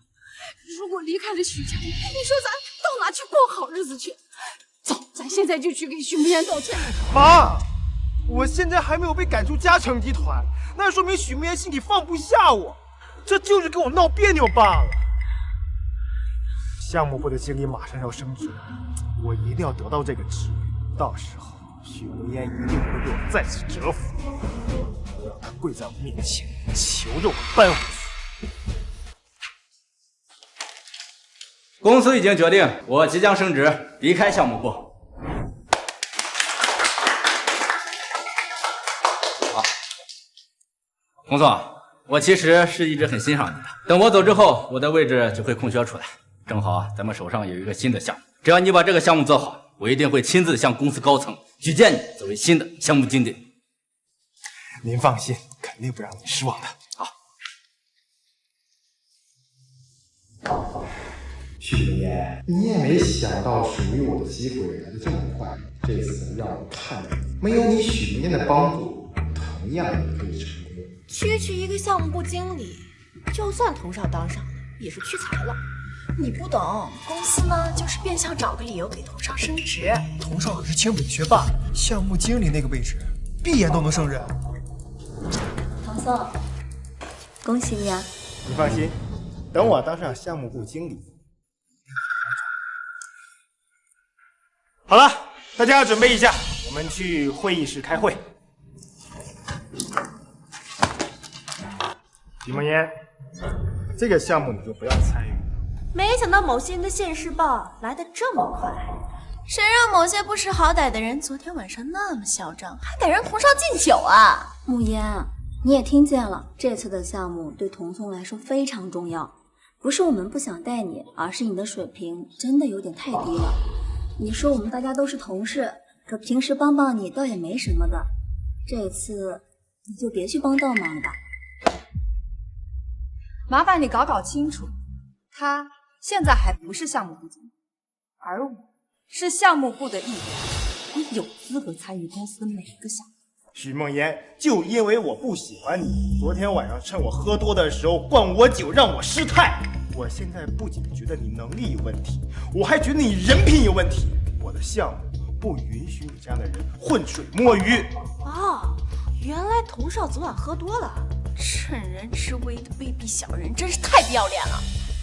如果离开了许家，你说咱到哪去过好日子去？走，咱现在就去给许慕言道歉。妈，我现在还没有被赶出嘉诚集团，那说明许慕言心里放不下我，这就是跟我闹别扭罢了。项目部的经理马上要升职，我一定要得到这个职位，到时候许慕言一定会被我再次折服，我让他跪在我面前求着我搬回去。公司已经决定，我即将升职，离开项目部。好，洪总，我其实是一直很欣赏你的。等我走之后，我的位置就会空缺出来，正好咱们手上有一个新的项目，只要你把这个项目做好，我一定会亲自向公司高层举荐你作为新的项目经理。您放心，肯定不让你失望的。好。许明言，你也没想到属于我的机会来得这么快。这次让我看着没有你许明言的帮助，同样也可以成功。区一个项目部经理，就算童少当上了，也是屈才了。你不懂，公司呢就是变相找个理由给童少升职。童少可是清北的学霸，项目经理那个位置，闭眼都能胜任。唐宋，恭喜你啊！你放心，等我当上项目部经理。好了，大家准备一下，我们去会议室开会。许梦烟，这个项目你就不要参与。没想到某些人的现世报来得这么快，谁让某些不识好歹的人昨天晚上那么嚣张，还敢让童少敬酒啊！慕言，你也听见了，这次的项目对童宋来说非常重要。不是我们不想带你，而是你的水平真的有点太低了。你说我们大家都是同事，可平时帮帮你倒也没什么的，这次你就别去帮倒忙了吧。麻烦你搞清楚，他现在还不是项目部经理，而我是项目部的一员，我有资格参与公司的每一个项目。许梦言，就因为我不喜欢你，昨天晚上趁我喝多的时候灌我酒，让我失态。我现在不仅觉得你能力有问题，我还觉得你人品有问题。我的项目不允许你这样的人浑水摸鱼。哦，原来童少昨晚喝多了，趁人之危的卑鄙小人，真是太不要脸了。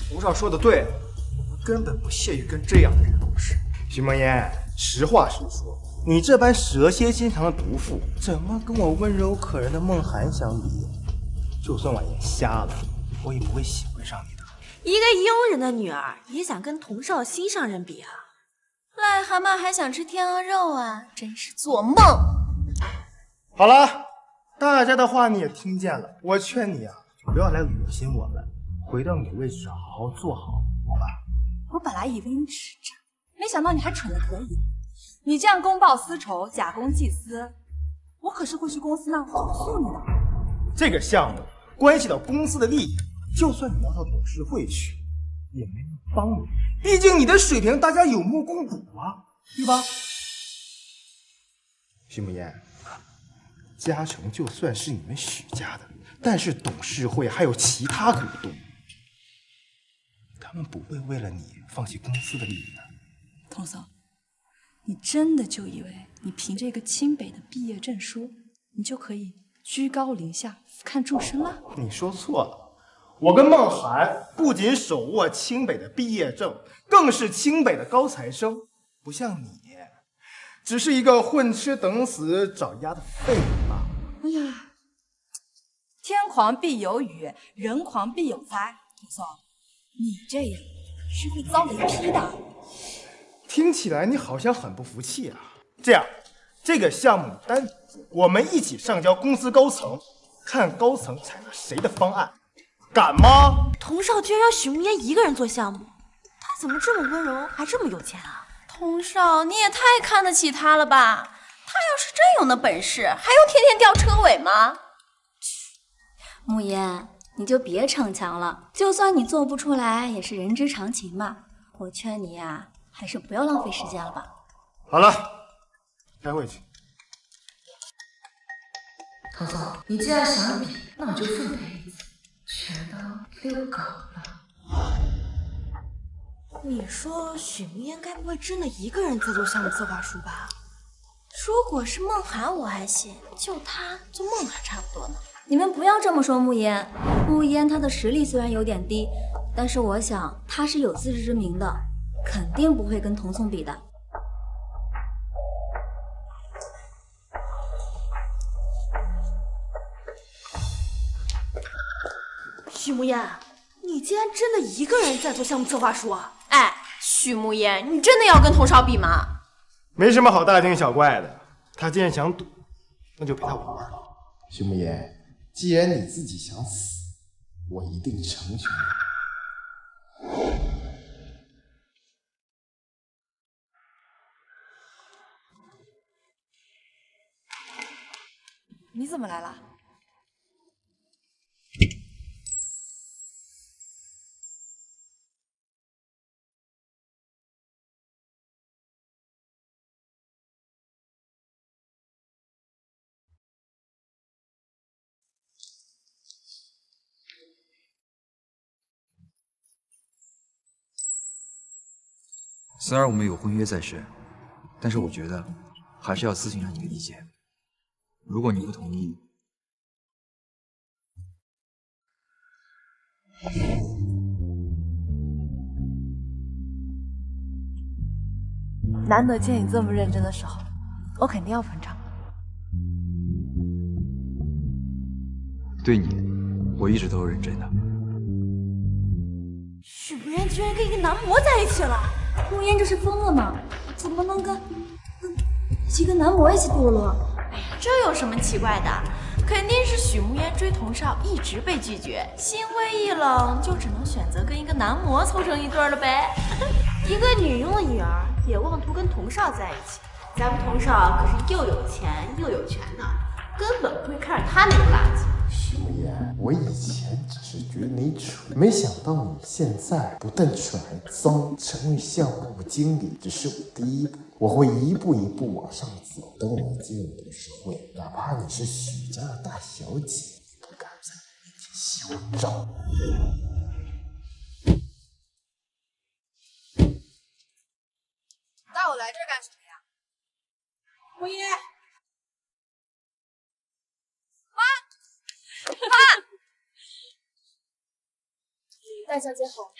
童少说的对，我根本不屑于跟这样的人共事。许梦言，实话实说，你这般蛇蝎心肠的毒妇，怎么跟我温柔可人的梦涵相比？就算我眼瞎了，我也不会喜欢上你的。一个佣人的女儿也想跟童少心上人比啊？癞蛤蟆还想吃天鹅肉啊？真是做梦！好了，大家的话你也听见了，我劝你啊，不要来恶心我们，回到你的位置上好好做好，好吧？我本来以为你是这，没想到你还蠢得可以。你这样公报私仇、假公济私，我可是会去公司那投诉你的。这个项目关系到公司的利益，就算你要到董事会去，也没人帮你。毕竟你的水平大家有目共睹啊，对吧？许慕言，嘉诚就算是你们许家的，但是董事会还有其他股东，他们不会为了你放弃公司的利益的。童总，你真的就以为你凭这个清北的毕业证书，你就可以居高临下、俯瞰众生了？你说错了，我跟孟涵不仅手握清北的毕业证，更是清北的高材生，不像你，只是一个混吃等死找丫的废物罢了。哎呀，天狂必有雨，人狂必有灾。童总，你这样是会遭雷劈的。听起来你好像很不服气啊。这样，这个项目单我们一起上交公司高层，看高层采纳谁的方案，敢吗？童少居然让许慕言一个人做项目，他怎么这么温柔，还这么有钱啊？童少，你也太看得起他了吧？他要是真有那本事，还用天天吊车尾吗？慕言，你就别逞强了，就算你做不出来，也是人之常情嘛。我劝你呀，还是不要浪费时间了吧。好了，开会去。童总，你既然想比，那我就奉陪一次，全当遛狗了。你说许慕言该不会真的一个人在做项目策划书吧？如果是孟涵我还行，就他做孟涵差不多呢。你们不要这么说慕言，慕言他的实力虽然有点低，但是我想他是有自知之明的，肯定不会跟童宋比的。许慕言，你竟然真的一个人在做项目策划书啊？哎，许慕言，你真的要跟童少比吗？没什么好大惊小怪的，他既然想赌，那就陪他玩玩。徐慕言，既然你自己想死，我一定成全你。你怎么来了？虽然我们有婚约在身，但是我觉得还是要咨询下你的意见。如果你不同意，难得见你这么认真的时候，我肯定要捧场。对你，我一直都是认真的。许慕言居然跟一个男模在一起了，慕言这是疯了吗？怎么能跟一个男模一起堕落？哎呀，这有什么奇怪的？肯定是许慕言追童少一直被拒绝，心灰意冷，就只能选择跟一个男模凑成一对了呗。一个女佣的女儿也妄图跟童少在一起，咱们童少可是又有钱又有权的，根本不会看上他那个垃圾。徐慕言，我以前只是觉得你蠢，没想到你现在不但蠢还脏。成为项目部经理只是我第一步，我会一步一步往上走。等我进入董事会，哪怕你是许家的大小姐，不敢在你面前洗我澡。带我来这儿干什么呀？慕言，妈，大小姐好。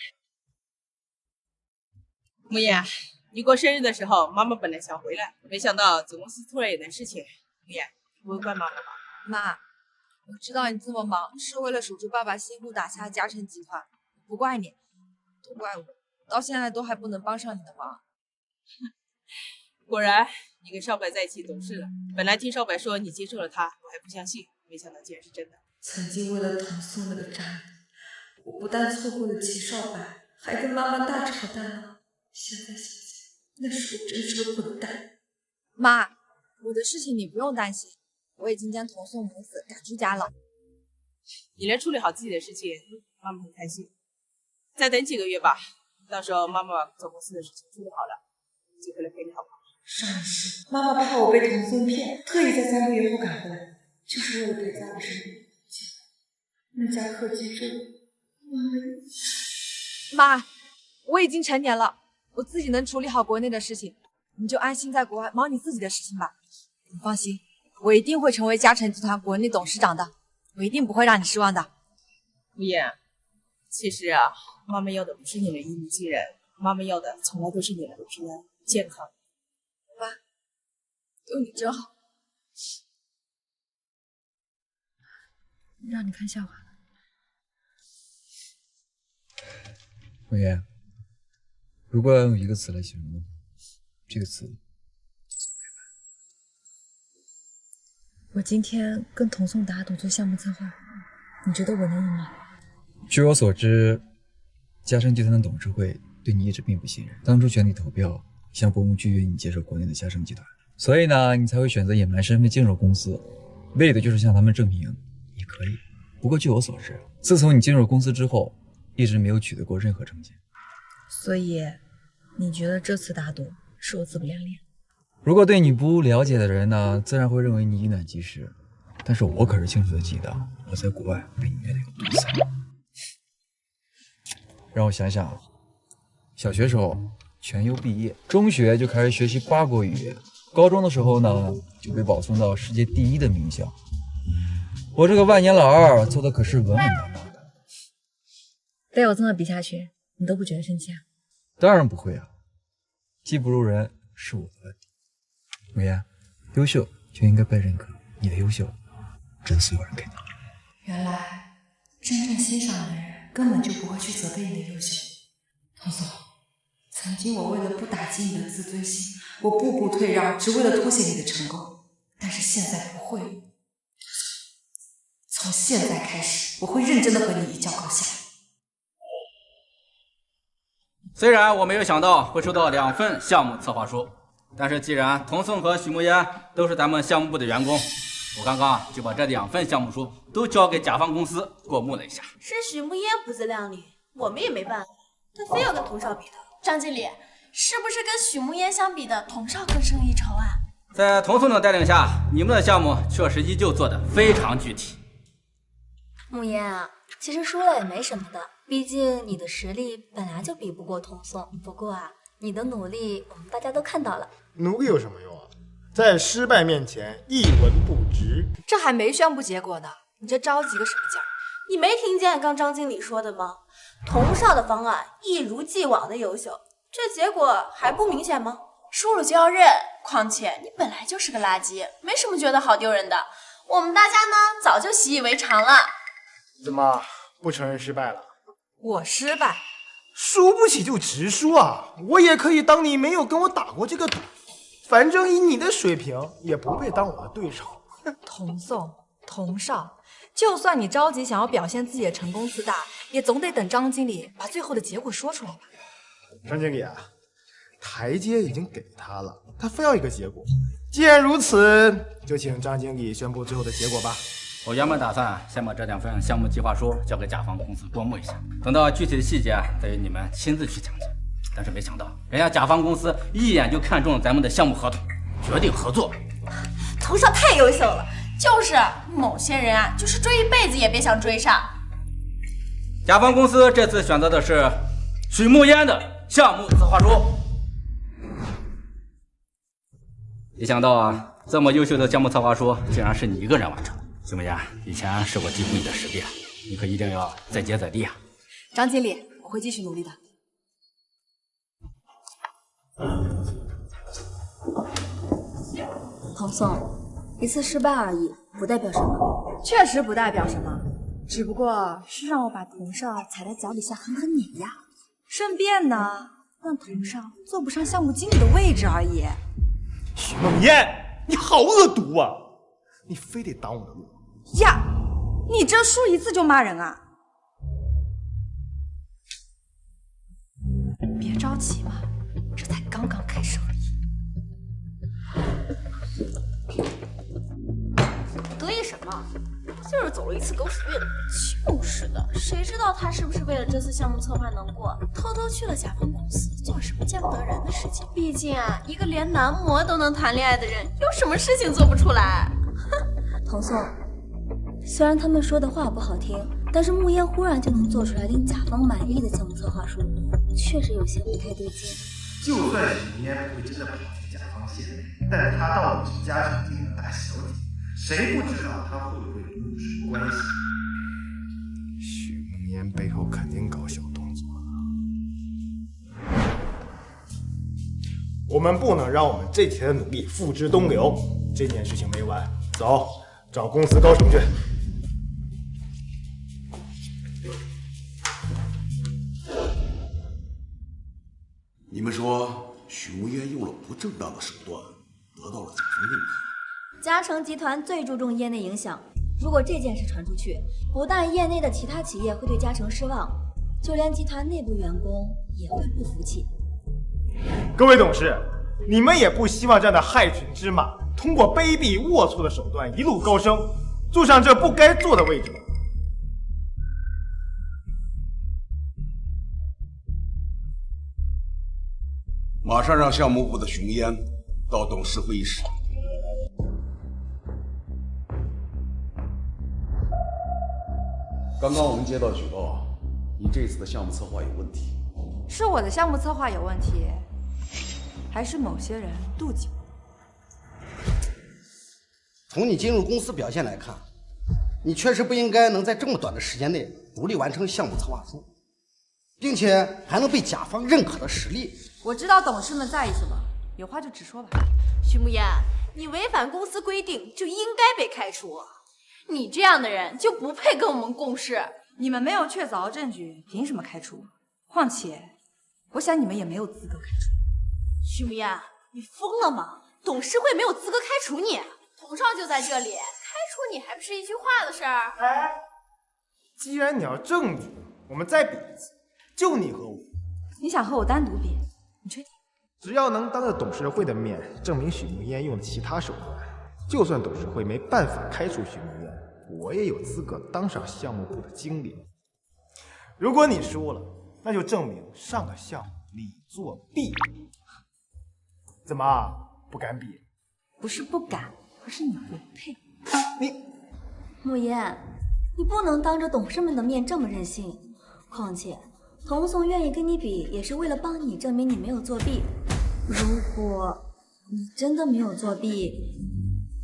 慕言，你过生日的时候，妈妈本来想回来，没想到总公司突然有点事情。慕言，你不会怪妈妈吧？妈，我知道你这么忙，是为了守住爸爸辛苦打下嘉诚集团，不怪你，都怪我，到现在都还不能帮上你的忙。果然，你跟少白在一起懂事了。本来听少白说你接受了他，我还不相信，没想到竟然是真的。曾经为了童宋那个渣男，我不但错过了齐少白，还跟妈妈大吵大闹。现在想想，那时候真是个混蛋。妈，我的事情你不用担心，我已经将童宋母子赶出家了。你能处理好自己的事情，妈妈很开心。再等几个月吧，到时候妈妈总公司的事情处理好了，就回来陪你好不好？上一次妈妈怕我被童宋骗，特意在3个月后赶回来，就是为了陪在我身边。那家科技镇，妈，我已经成年了，我自己能处理好国内的事情，你就安心在国外忙你自己的事情吧。你放心，我一定会成为嘉诚集团国内董事长的，我一定不会让你失望的。慕言，其实啊，妈妈要的不是你们一鸣惊人，妈妈要的从来都是你们的平安健康。妈，有你真好。让你看笑话。慕言，如果要用一个词来形容的话，这个词就是陪伴。我今天跟童宋打赌做项目策划，你觉得我能赢吗？据我所知，嘉诚集团的董事会对你一直并不信任，当初全体投票向伯母拒绝你接手国内的嘉诚集团，所以呢，你才会选择隐瞒身份进入公司，为的就是向他们证明你可以。不过据我所知，自从你进入公司之后，一直没有取得过任何成绩。所以，你觉得这次打赌是我自不量力？如果对你不了解的人呢，自然会认为你以卵击石。但是我可是清楚的记得，我在国外被你虐得有多惨。让我想想，小学时候全优毕业，中学就开始学习8国语，高中的时候呢就被保送到世界第1的名校。我这个万年老二做的可是稳稳当当的。被我这么比下去，你都不觉得生气啊？当然不会啊，技不如人是我的问题。慕言，优秀就应该被认可，你的优秀值得所有人肯定。原来真正欣赏的人根本就不会去责备你的优秀。童总，曾经我为了不打击你的自尊心，我步步退让，只为了凸显你的成功。但是现在不会了，从现在开始，我会认真的和你一较高下。虽然我没有想到会收到2份项目策划书，但是既然童颂和许慕烟都是咱们项目部的员工，我刚刚就把这2份项目书都交给甲方公司过目了一下。是许慕烟不自量力，我们也没办法，他非要跟童少比的。张经理，是不是跟许慕烟相比的童少更胜一筹啊？在童颂的带领下，你们的项目确实依旧做得非常具体。慕烟啊，其实输了也没什么的，毕竟你的实力本来就比不过童颂。不过啊，你的努力我们大家都看到了。努力有什么用啊？在失败面前一文不值。这还没宣布结果呢，你这着急个什么劲儿？你没听见刚张经理说的吗？童少的方案一如既往的优秀，这结果还不明显吗？输了就要认，况且你本来就是个垃圾，没什么觉得好丢人的。我们大家呢，早就习以为常了。怎么不承认失败了？我失败，输不起就直输啊！我也可以当你没有跟我打过这个赌，反正以你的水平，也不配当我的对手。童颂、童少，就算你着急想要表现自己的成功自大，也总得等张经理把最后的结果说出来吧。张经理啊，台阶已经给他了，他非要一个结果。既然如此，就请张经理宣布最后的结果吧。我原本打算先把这2份项目计划书交给甲方公司过目一下，等到具体的细节再由你们亲自去讲解。但是没想到，人家甲方公司一眼就看中了咱们的项目合同，决定合作。童少太优秀了，就是某些人啊，就是追一辈子也别想追上。甲方公司这次选择的是许慕烟的项目策划书。没想到啊，这么优秀的项目策划书竟然是你一个人完成。许慕烟，以前是我低估你的实力，你可一定要再接再厉啊！张经理，我会继续努力的。童颂，一次失败而已，不代表什么。确实不代表什么，只不过是让我把童少踩在脚底下狠狠碾压，顺便呢，让童少坐不上项目经理的位置而已。许梦烟，你好恶毒啊！你非得挡我的路呀！你这输一次就骂人啊！别着急嘛，这才刚刚开始而已。得意什么？不就是走了一次狗屎运？就是的，谁知道他是不是为了这次项目策划能过，偷偷去了甲方公司，做什么见不得人的事情？毕竟啊，一个连男模都能谈恋爱的人，有什么事情做不出来？童颂，虽然他们说的话不好听，但是慕烟忽然就能做出来令甲方满意的项目策划书，确实有些不太对劲。就算许慕烟不会真的跑进甲方线内，但他到底是家长经理的大小姐，谁不知道他会不会跟你什么关系？许慕烟背后肯定搞小动作了。我们不能让我们这几天的努力付之东流，这件事情没完，走，找公司高层去。你们说许慕烟用了不正当的手段，得到了甲方认可。嘉诚集团最注重业内影响，如果这件事传出去，不但业内的其他企业会对嘉诚失望，就连集团内部员工也会不服气。各位董事，你们也不希望这样的害群之马通过卑鄙龌龊的手段一路高升，坐上这不该坐的位置吗？马上让项目部的熊烟到董事会议室。刚刚我们接到举报，你这次的项目策划有问题。是我的项目策划有问题，还是某些人妒忌我？从你进入公司表现来看，你确实不应该能在这么短的时间内独立完成项目策划书，并且还能被甲方认可的实力。我知道董事们在意什么，有话就直说吧。徐慕烟，你违反公司规定就应该被开除，你这样的人就不配跟我们共事。你们没有确凿证据，凭什么开除？况且我想你们也没有资格开除。徐木燕，你疯了吗？董事会没有资格开除你，董少就在这里，开除你还不是一句话的事儿？哎，既然你要证据，我们再比一次，就你和我。你想和我单独比？你确定？只要能当着董事会的面证明许慕烟用了其他手段，就算董事会没办法开除许慕烟，我也有资格当上项目部的经理。如果你输了，那就证明上个项目你作弊。怎么不敢比？不是不敢，而是你不配。慕烟，你不能当着董事们的面这么任性。况且，童颂愿意跟你比，也是为了帮你证明你没有作弊。如果你真的没有作弊，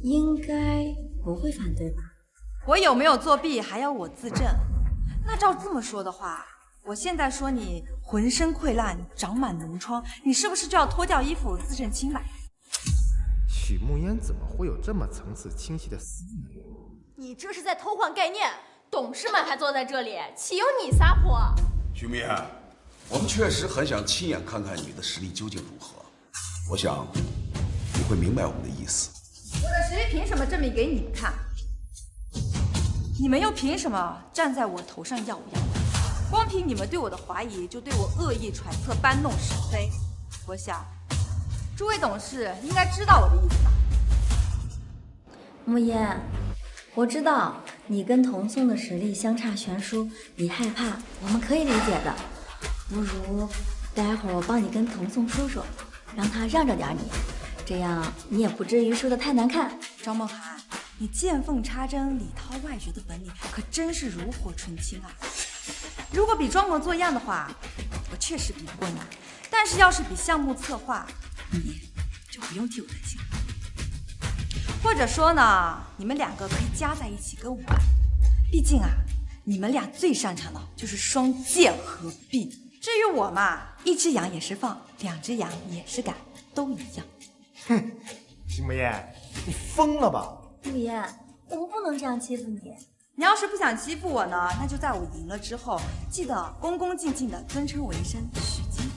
应该不会反对吧？我有没有作弊还要我自证？那照这么说的话，我现在说你浑身溃烂，长满脓疮，你是不是就要脱掉衣服自证清白？许慕烟怎么会有这么层次清晰的思维？你这是在偷换概念，董事们还坐在这里，岂有你撒泼？许慕烟，我们确实很想亲眼看看你的实力究竟如何。我想你会明白我们的意思。我的实力凭什么证明给你们看？你们又凭什么站在我头上耀武扬威？光凭你们对我的怀疑，就对我恶意揣测、搬弄是非。我想，诸位董事应该知道我的意思吧？慕烟，我知道你跟童颂的实力相差悬殊，你害怕，我们可以理解的。不如待会儿我帮你跟童颂说说，让他让着点你，这样你也不至于输得太难看。张梦涵，你见缝插针、里掏外掘的本领可真是炉火纯青啊！如果比装模作样的话，我确实比不过你。但是要是比项目策划，你就不用替我担心了。或者说呢，你们两个可以加在一起跟我玩。毕竟啊，你们俩最擅长的就是双剑合璧。至于我嘛，一只羊也是放，两只羊也是赶，都一样。哼，许慕烟，你疯了吧？慕烟，我们不能这样欺负你。你要是不想欺负我呢，那就在我赢了之后，记得恭恭敬敬的尊称我一声许经理。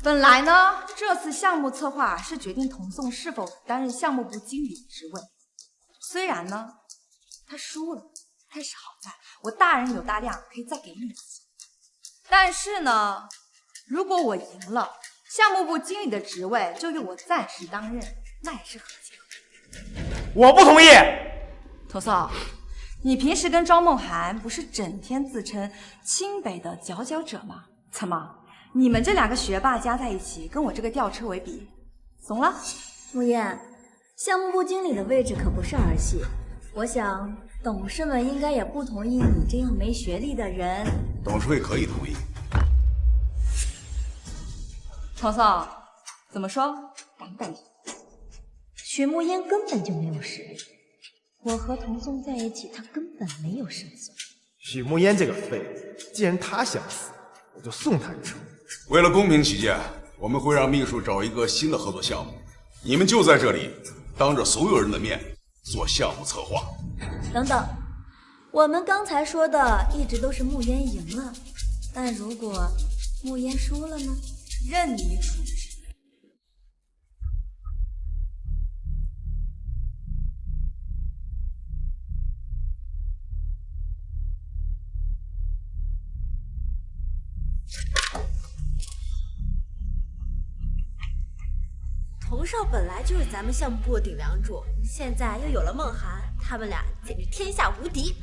本来呢，这次项目策划是决定童颂是否担任项目部经理的职位。虽然呢，他输了，但是好在我大人有大量，可以再给你一次。但是呢，如果我赢了，项目部经理的职位就由我暂时担任，那也是合情合理。我不同意。童颂，你平时跟庄梦涵不是整天自称清北的佼佼者吗？怎么，你们这两个学霸加在一起，跟我这个吊车尾比，怂了？慕烟，项目部经理的位置可不是儿戏，我想董事们应该也不同意你这样没学历的人。董事会可以同意。童颂，怎么说？敢不敢听？许慕烟根本就没有实力，我和童颂在一起，他根本没有胜算。许慕烟这个废物，既然他想死，我就送他一程。为了公平起见，我们会让秘书找一个新的合作项目，你们就在这里当着所有人的面做项目策划。等等，我们刚才说的一直都是慕烟赢了，但如果慕烟输了呢？任你处置。童少本来就是咱们项目部的顶梁柱，现在又有了梦涵，他们俩简直天下无敌。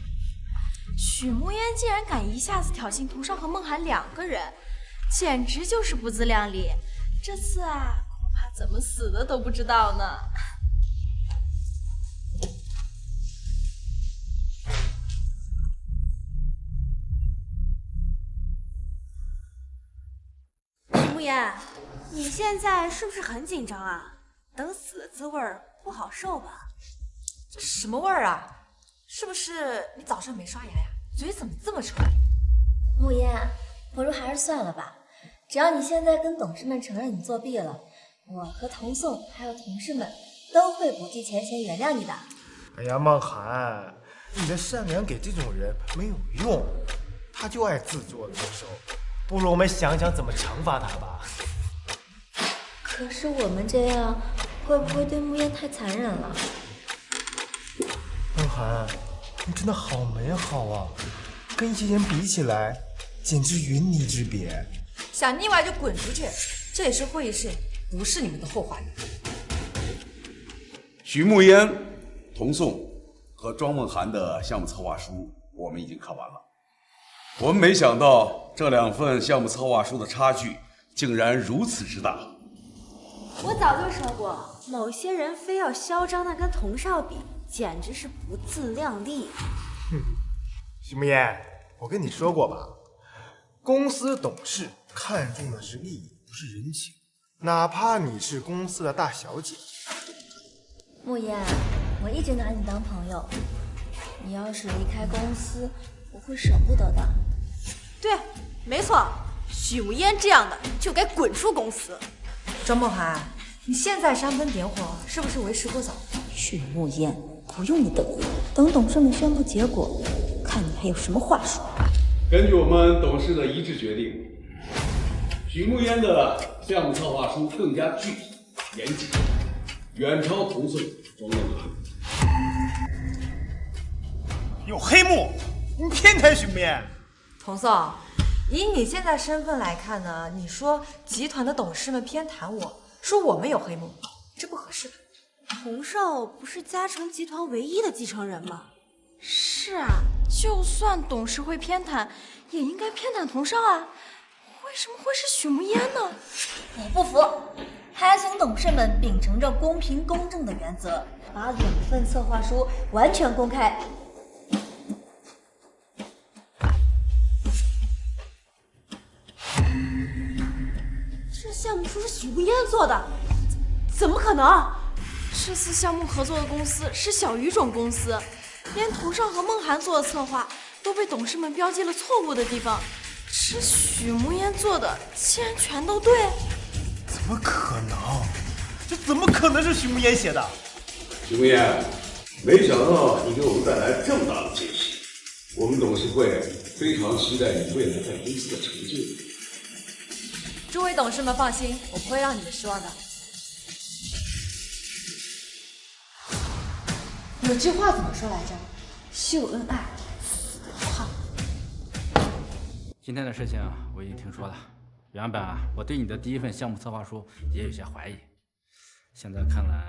许慕烟竟然敢一下子挑衅童少和梦涵两个人，简直就是不自量力。这次啊，恐怕怎么死的都不知道呢。许慕烟，你现在是不是很紧张啊？等死的滋味不好受吧？这什么味儿啊？是不是你早上没刷牙呀？嘴怎么这么臭？慕烟，不如还是算了吧。只要你现在跟董事们承认你作弊了，我和童颂还有同事们都会不计前嫌原谅你的。哎呀，梦涵，你的善良给这种人没有用，他就爱自作自受。不如我们想想怎么惩罚他吧。可是我们这样会不会对慕言太残忍了？梦涵，你真的好美好啊，跟一些人比起来，简直云泥之别。想腻歪就滚出去，这里是会议室，不是你们的后花园。许慕烟、童颂和庄梦涵的项目策划书我们已经看完了。我们没想到这2份项目策划书的差距竟然如此之大。我早就说过，某些人非要嚣张的跟童少比，简直是不自量力。许慕烟，我跟你说过吧，公司董事看重的是利益，不是人情，哪怕你是公司的大小姐。慕言，我一直拿你当朋友，你要是离开公司，我会舍不得的。对，没错，许慕烟这样的就该滚出公司。庄梦涵，你现在煽风点火，是不是为时过早？许慕言，不用你等，等董事们宣布结果，看你还有什么话说。根据我们董事的一致决定，许慕烟的项目策划书更加具体严谨，远超童颂、庄梦涵。有黑幕，你偏袒许慕烟。童颂，以你现在身份来看呢，你说集团的董事们偏袒我，说我们有黑幕，这不合适吧？童少不是嘉诚集团唯一的继承人吗？是啊，就算董事会偏袒，也应该偏袒童少啊，为什么会是许慕烟呢？我不服，还请董事们秉承着公平公正的原则，把2份策划书完全公开。这项目书是许慕烟做的，怎么可能？这次项目合作的公司是小语种公司，连童少和梦涵做的策划都被董事们标记了错误的地方，这许慕烟做的竟然全都对？怎么可能？这怎么可能是许慕烟写的？许慕烟，没想到你给我们带来这么大的惊喜，我们董事会非常期待你未来在公司的成就。诸位董事们放心，我不会让你们失望的。有句话怎么说来着？秀恩爱，死不怕。今天的事情我已经听说了，原本我对你的第1份项目策划书也有些怀疑，现在看来，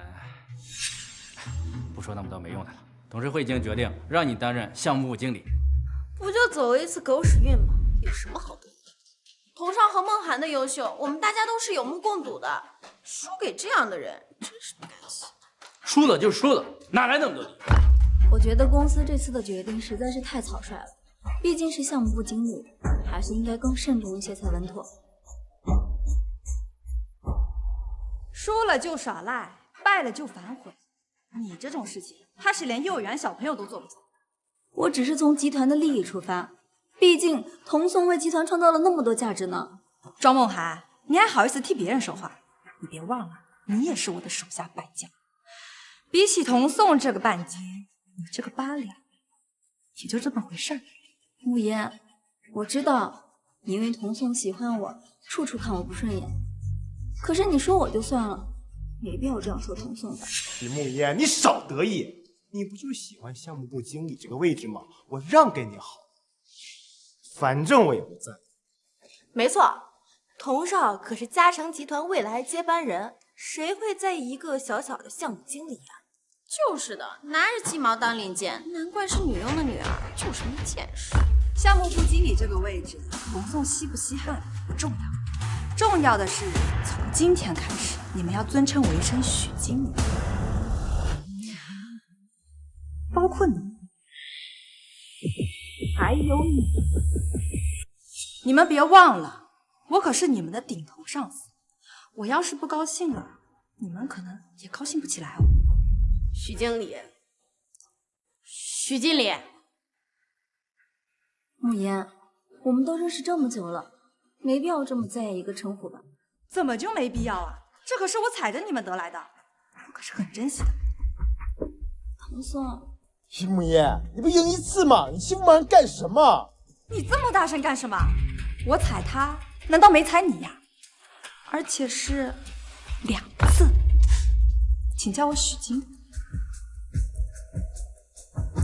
不说那么多没用的了。董事会已经决定让你担任项目部经理，不就走了一次狗屎运吗？有什么好得意？童少和梦涵的优秀，我们大家都是有目共睹的，输给这样的人，真是不甘心。输了就输了，哪来那么多理由？我觉得公司这次的决定实在是太草率了，毕竟是项目部经理，还是应该更慎重一些才稳妥。输了就耍赖，败了就反悔，你这种事情，怕是连幼儿园小朋友都做不出。我只是从集团的利益出发，毕竟童颂为集团创造了那么多价值呢。庄梦涵，你还好意思替别人说话？你别忘了，你也是我的手下败将。比起童颂这个半截，你这个8两，也就这么回事儿。慕言，我知道你因为童颂喜欢我，处处看我不顺眼。可是你说我就算了，没必要这样说童颂的。许慕言，你少得意，你不就喜欢项目部经理这个位置吗？我让给你好，反正我也不在。没错，童少可是嘉诚集团未来接班人，谁会在意一个小小的项目经理啊？就是的，拿着鸡毛当令箭，难怪是女佣的女儿，就是没见识。项目部经理这个位置，童颂稀不稀罕不重要，重要的是从今天开始，你们要尊称我一声许经理，包括你，还有你。你们别忘了，我可是你们的顶头上司，我要是不高兴了，你们可能也高兴不起来哦。许经理，许经理，慕言，我们都认识这么久了，没必要这么在意一个称呼吧？怎么就没必要啊？这可是我踩着你们得来的，我可是很珍惜的。童颂，许慕言，你不赢1次吗？你欺负梦涵干什么？你这么大声干什么？我踩他，难道没踩你呀？而且是2次，请叫我许经理。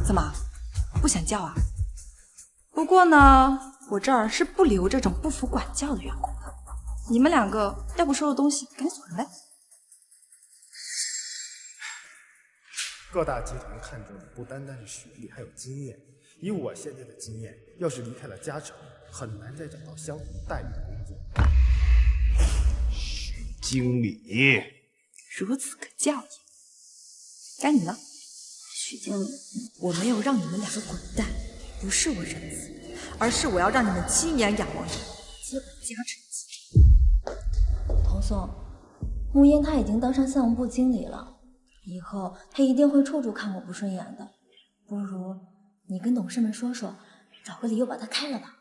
怎么，不想叫啊？不过呢，我这儿是不留这种不服管教的员工的。你们2个要不收拾东西，赶紧走人呗。各大集团看重的不单单是学历，还有经验。以我现在的经验，要是离开了嘉诚，很难再找到相同待遇的工作。许经理，如此可教也。该你了，许经理。我没有让你们2个滚蛋，不是我仁慈，而是我要让你们亲眼仰望着接管嘉诚集团。童宋，慕言他已经当上项目部经理了，以后他一定会处处看我不顺眼的。不如你跟董事们说说，找个理由把他开了吧。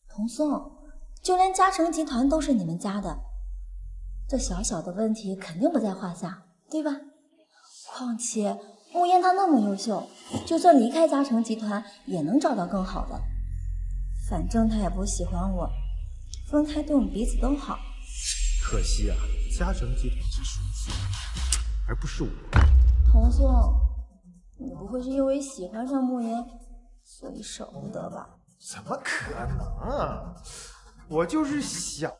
童宋，就连嘉诚集团都是你们家的，这小小的问题肯定不在话下，对吧？况且慕言他那么优秀，就算离开嘉诚集团也能找到更好的。反正他也不喜欢我，分开对我们彼此都好。可惜啊，嘉诚集团只属于你，而不是我。童宋，你不会是因为喜欢上慕言，所以舍不得吧？怎么可能啊！我就是想，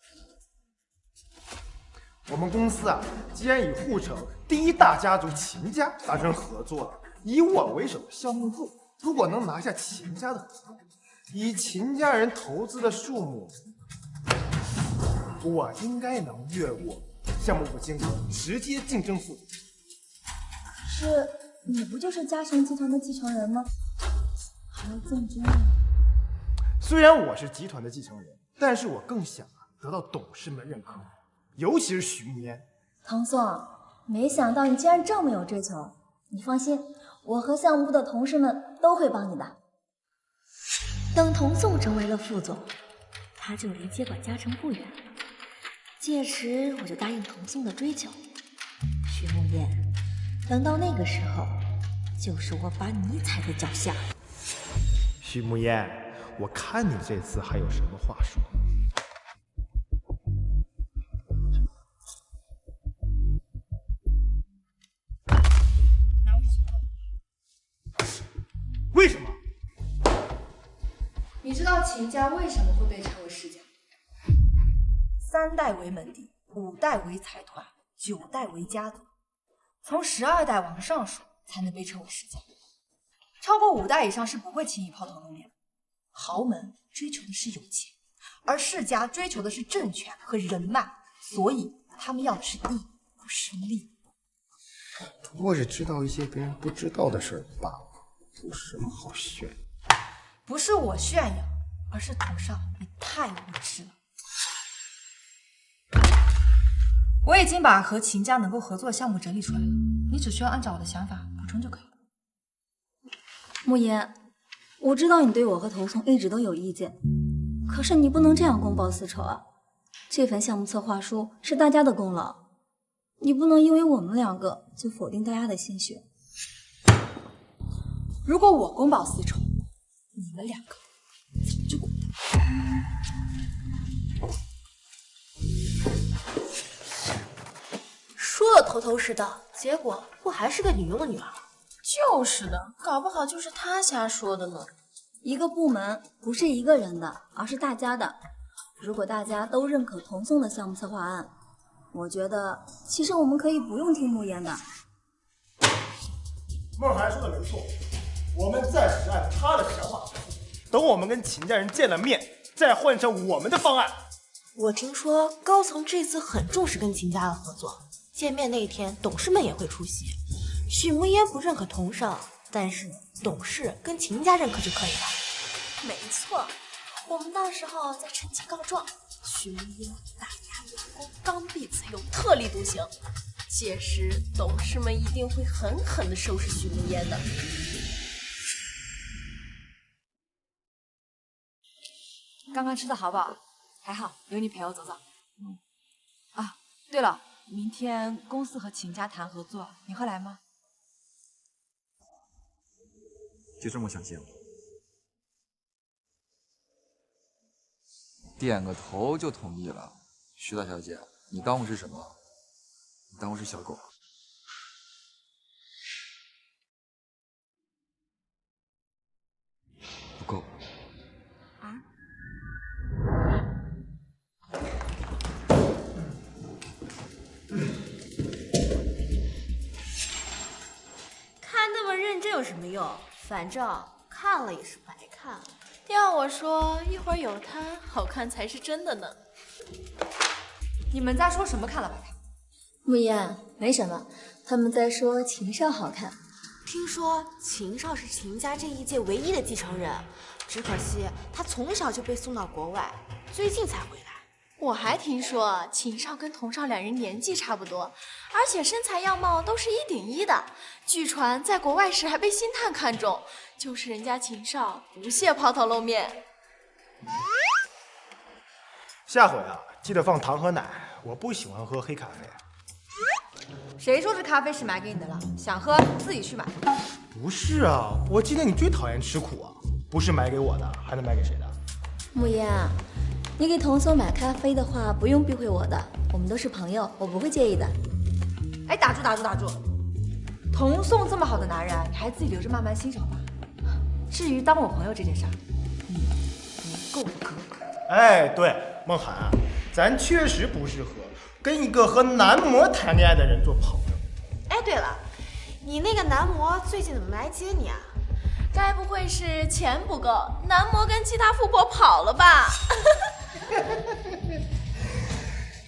我们公司啊，既然与沪城第1大家族秦家达成合作了，以我为首的项目部如果能拿下秦家的合作，以秦家人投资的数目，我应该能越过项目部经理，直接竞争副总。可是你不就是嘉诚集团的继承人吗？还要竞争啊？虽然我是集团的继承人，但是我更想得到董事们认可，尤其是许慕言。唐宋，没想到你竟然这么有追求。你放心，我和项目部的同事们都会帮你的。等童宋成为了副总，他就离接管嘉诚不远了。届时我就答应童宋的追求。许慕言，等到那个时候，就是我把你踩在脚下。许慕言，我看你这次还有什么话说。为什么？你知道秦家为什么会被称为世家？3代为门第，5代为财团，9代为家族，从12代往上数才能被称为世家。超过5代以上是不会轻易抛头露面的。豪门追求的是有钱，而世家追求的是政权和人脉，所以他们要的是义，不是利。不过是知道一些别人不知道的事儿罢了，有什么好炫？不是我炫耀，而是董少你太无知了。我已经把和秦家能够合作的项目整理出来了，你只需要按照我的想法补充就可以了。慕言，我知道你对我和童宋一直都有意见，可是你不能这样公报私仇啊！这份项目策划书是大家的功劳，你不能因为我们2个就否定大家的心血。如果我公报私仇，你们2个怎么就滚蛋？说的头头是道，结果不还是个女佣的女儿？就是的，搞不好就是他瞎说的呢。一个部门不是一个人的，而是大家的。如果大家都认可童宋的项目策划案，我觉得其实我们可以不用听慕言的。孟涵说的没错，我们暂时按他的想法，等我们跟秦家人见了面，再换成我们的方案。我听说高层这次很重视跟秦家的合作，见面那一天董事们也会出席。许慕言不认可童少，但是董事跟秦家认可就可以了。没错，我们到时候再趁机告状，许慕言打压员工，刚愎自用，特立独行。届时董事们一定会狠狠地收拾许慕言的。刚刚吃的好不好？还好有你陪我走走。啊，对了，明天公司和秦家谈合作，你会来吗？就这么想见我？点个头就同意了。徐大小姐，你当我是什么？你当我是小狗？不够。啊？看那么认真有什么用？反正看了也是白看。要我说，一会儿有他，好看才是真的呢。你们在说什么看了白看？慕言，没什么，他们在说秦少好看。听说秦少是秦家这一届唯一的继承人，只可惜他从小就被送到国外，最近才回来。我还听说秦少跟童少两人年纪差不多，而且身材样貌都是1顶1的。据传在国外时还被星探看中，就是人家秦少不屑抛头露面。下回啊，记得放糖和奶，我不喜欢喝黑咖啡。谁说这咖啡是买给你的了？想喝自己去买。不是啊，我记得你最讨厌吃苦啊，不是买给我的，还能买给谁的？慕言，你给童松买咖啡的话，不用避讳我的，我们都是朋友，我不会介意的。哎，打住！童颂这么好的男人，你还自己留着慢慢欣赏吧。至于当我朋友这件事儿，你不够格。哎，对，梦涵，咱确实不适合跟一个和男模谈恋爱的人做朋友。哎，对了，你那个男模最近怎么没来接你啊？该不会是钱不够，男模跟其他富婆跑了吧？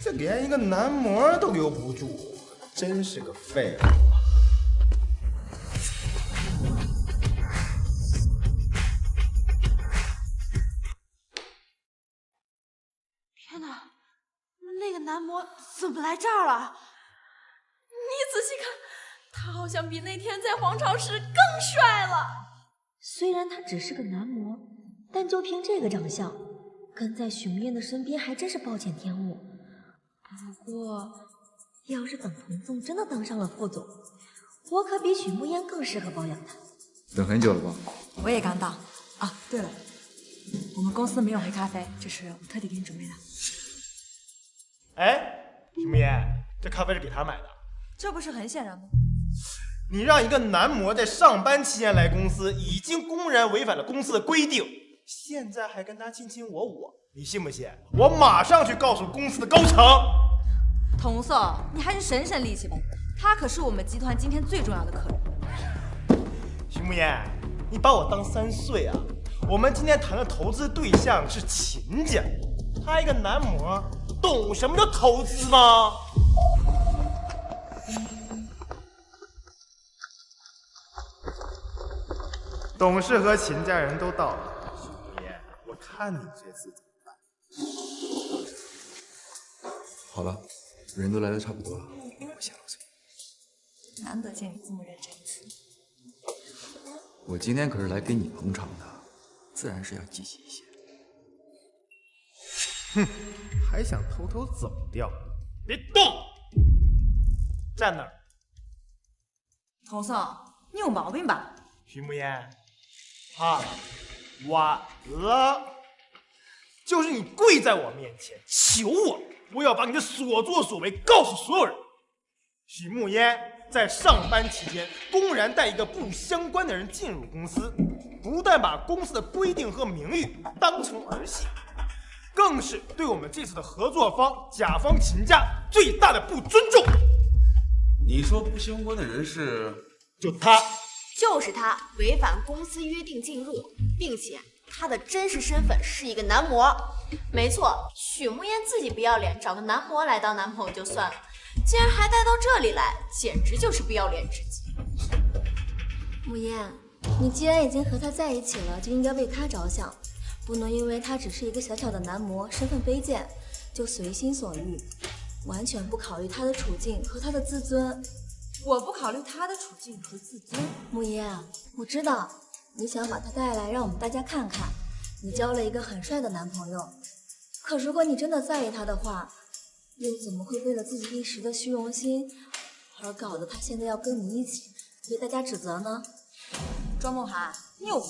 这连一个男模都留不住，真是个废物。天哪，那个男模怎么来这儿了？你仔细看，他好像比那天在皇朝时更帅了。虽然他只是个男模，但就凭这个长相，跟在许慕嫣的身边还真是暴殄天物。不过，要是等童纵真的当上了副总，我可比许慕嫣更适合包养他。等很久了吧？我也刚到。啊，对了，我们公司没有黑咖啡，这是我特地给你准备的。哎，许慕嫣，这咖啡是给他买的？这不是很显然吗？你让一个男模在上班期间来公司，已经公然违反了公司的规定，现在还跟他卿卿我我，你信不信？我马上去告诉公司的高层。童颂，你还是省省力气吧，他可是我们集团今天最重要的客人。徐慕嫣，你把我当3岁啊？我们今天谈的投资对象是秦家，他一个男模，懂什么叫投资吗？董事和秦家人都到了，许慕嫣，我看你这次怎么办？好了，人都来的差不多了，我先走。难得见你这么认真一次。我今天可是来给你捧场的，自然是要积极一些。哼，还想偷偷走掉？别动，站那儿。童颂，你有毛病吧？徐慕嫣，怕了，晚了。就是你跪在我面前求我，我要把你的所作所为告诉所有人。许慕嫣在上班期间公然带一个不相关的人进入公司，不但把公司的规定和名誉当成儿戏，更是对我们这次的合作方甲方秦家最大的不尊重。你说不相关的人是？就他。就是他违反公司约定进入，并且他的真实身份是一个男模。没错，许慕嫣自己不要脸，找个男模来当男朋友就算了，竟然还带到这里来，简直就是不要脸至极。慕嫣，你既然已经和他在一起了，就应该为他着想，不能因为他只是一个小小的男模，身份卑贱，就随心所欲，完全不考虑他的处境和他的自尊。我不考虑他的处境和自尊。慕嫣，我知道你想把他带来让我们大家看看，你交了一个很帅的男朋友。可如果你真的在意他的话，又怎么会为了自己一时的虚荣心，而搞得他现在要跟你一起被大家指责呢？庄梦涵，你有病！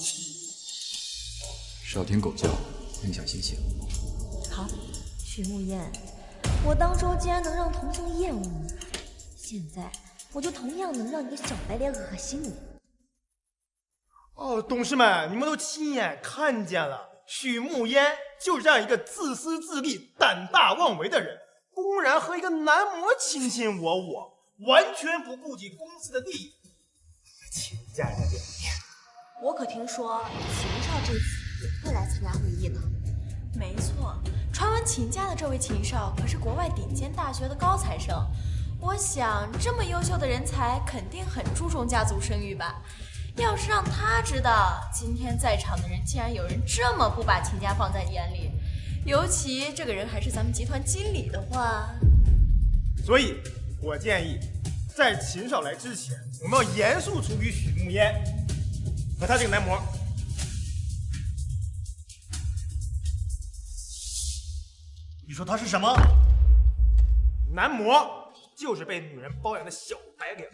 少听狗叫，影响心情。好。好，许慕言，我当初竟然能让童宋厌恶你，现在我就同样能让你的小白脸恶心你。哦，董事们，你们都亲眼看见了，许慕烟就是这样一个自私自利、胆大妄为的人，公然和一个男模卿卿我我，完全不顾及公司的利益。秦家人的脸面，我可听说秦少这次也会来参加会议呢。没错，传闻秦家的这位秦少可是国外顶尖大学的高材生，我想这么优秀的人才肯定很注重家族声誉吧。要是让他知道今天在场的人竟然有人这么不把秦家放在眼里，尤其这个人还是咱们集团经理的话，所以我建议在秦少来之前，我们要严肃处理许慕烟和他这个男模。你说他是什么？男模，就是被女人包养的小白脸。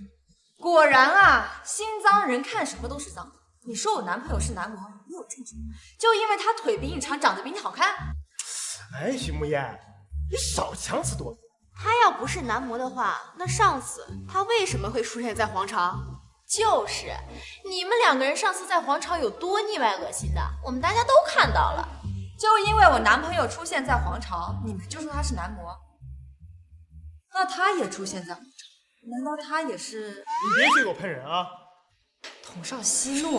果然啊，心脏人看什么都是脏。你说我男朋友是男模，你有证据？就因为他腿比你长，长得比你好看？哎，许慕烟，你少强词夺理。他要不是男模的话，那上次他为什么会出现在皇朝？就是你们两个人上次在皇朝有多腻歪恶心的，我们大家都看到了。就因为我男朋友出现在皇朝，你们就说他是男模？那他也出现在皇朝，难道他也是？你别随我喷人啊！统少息怒，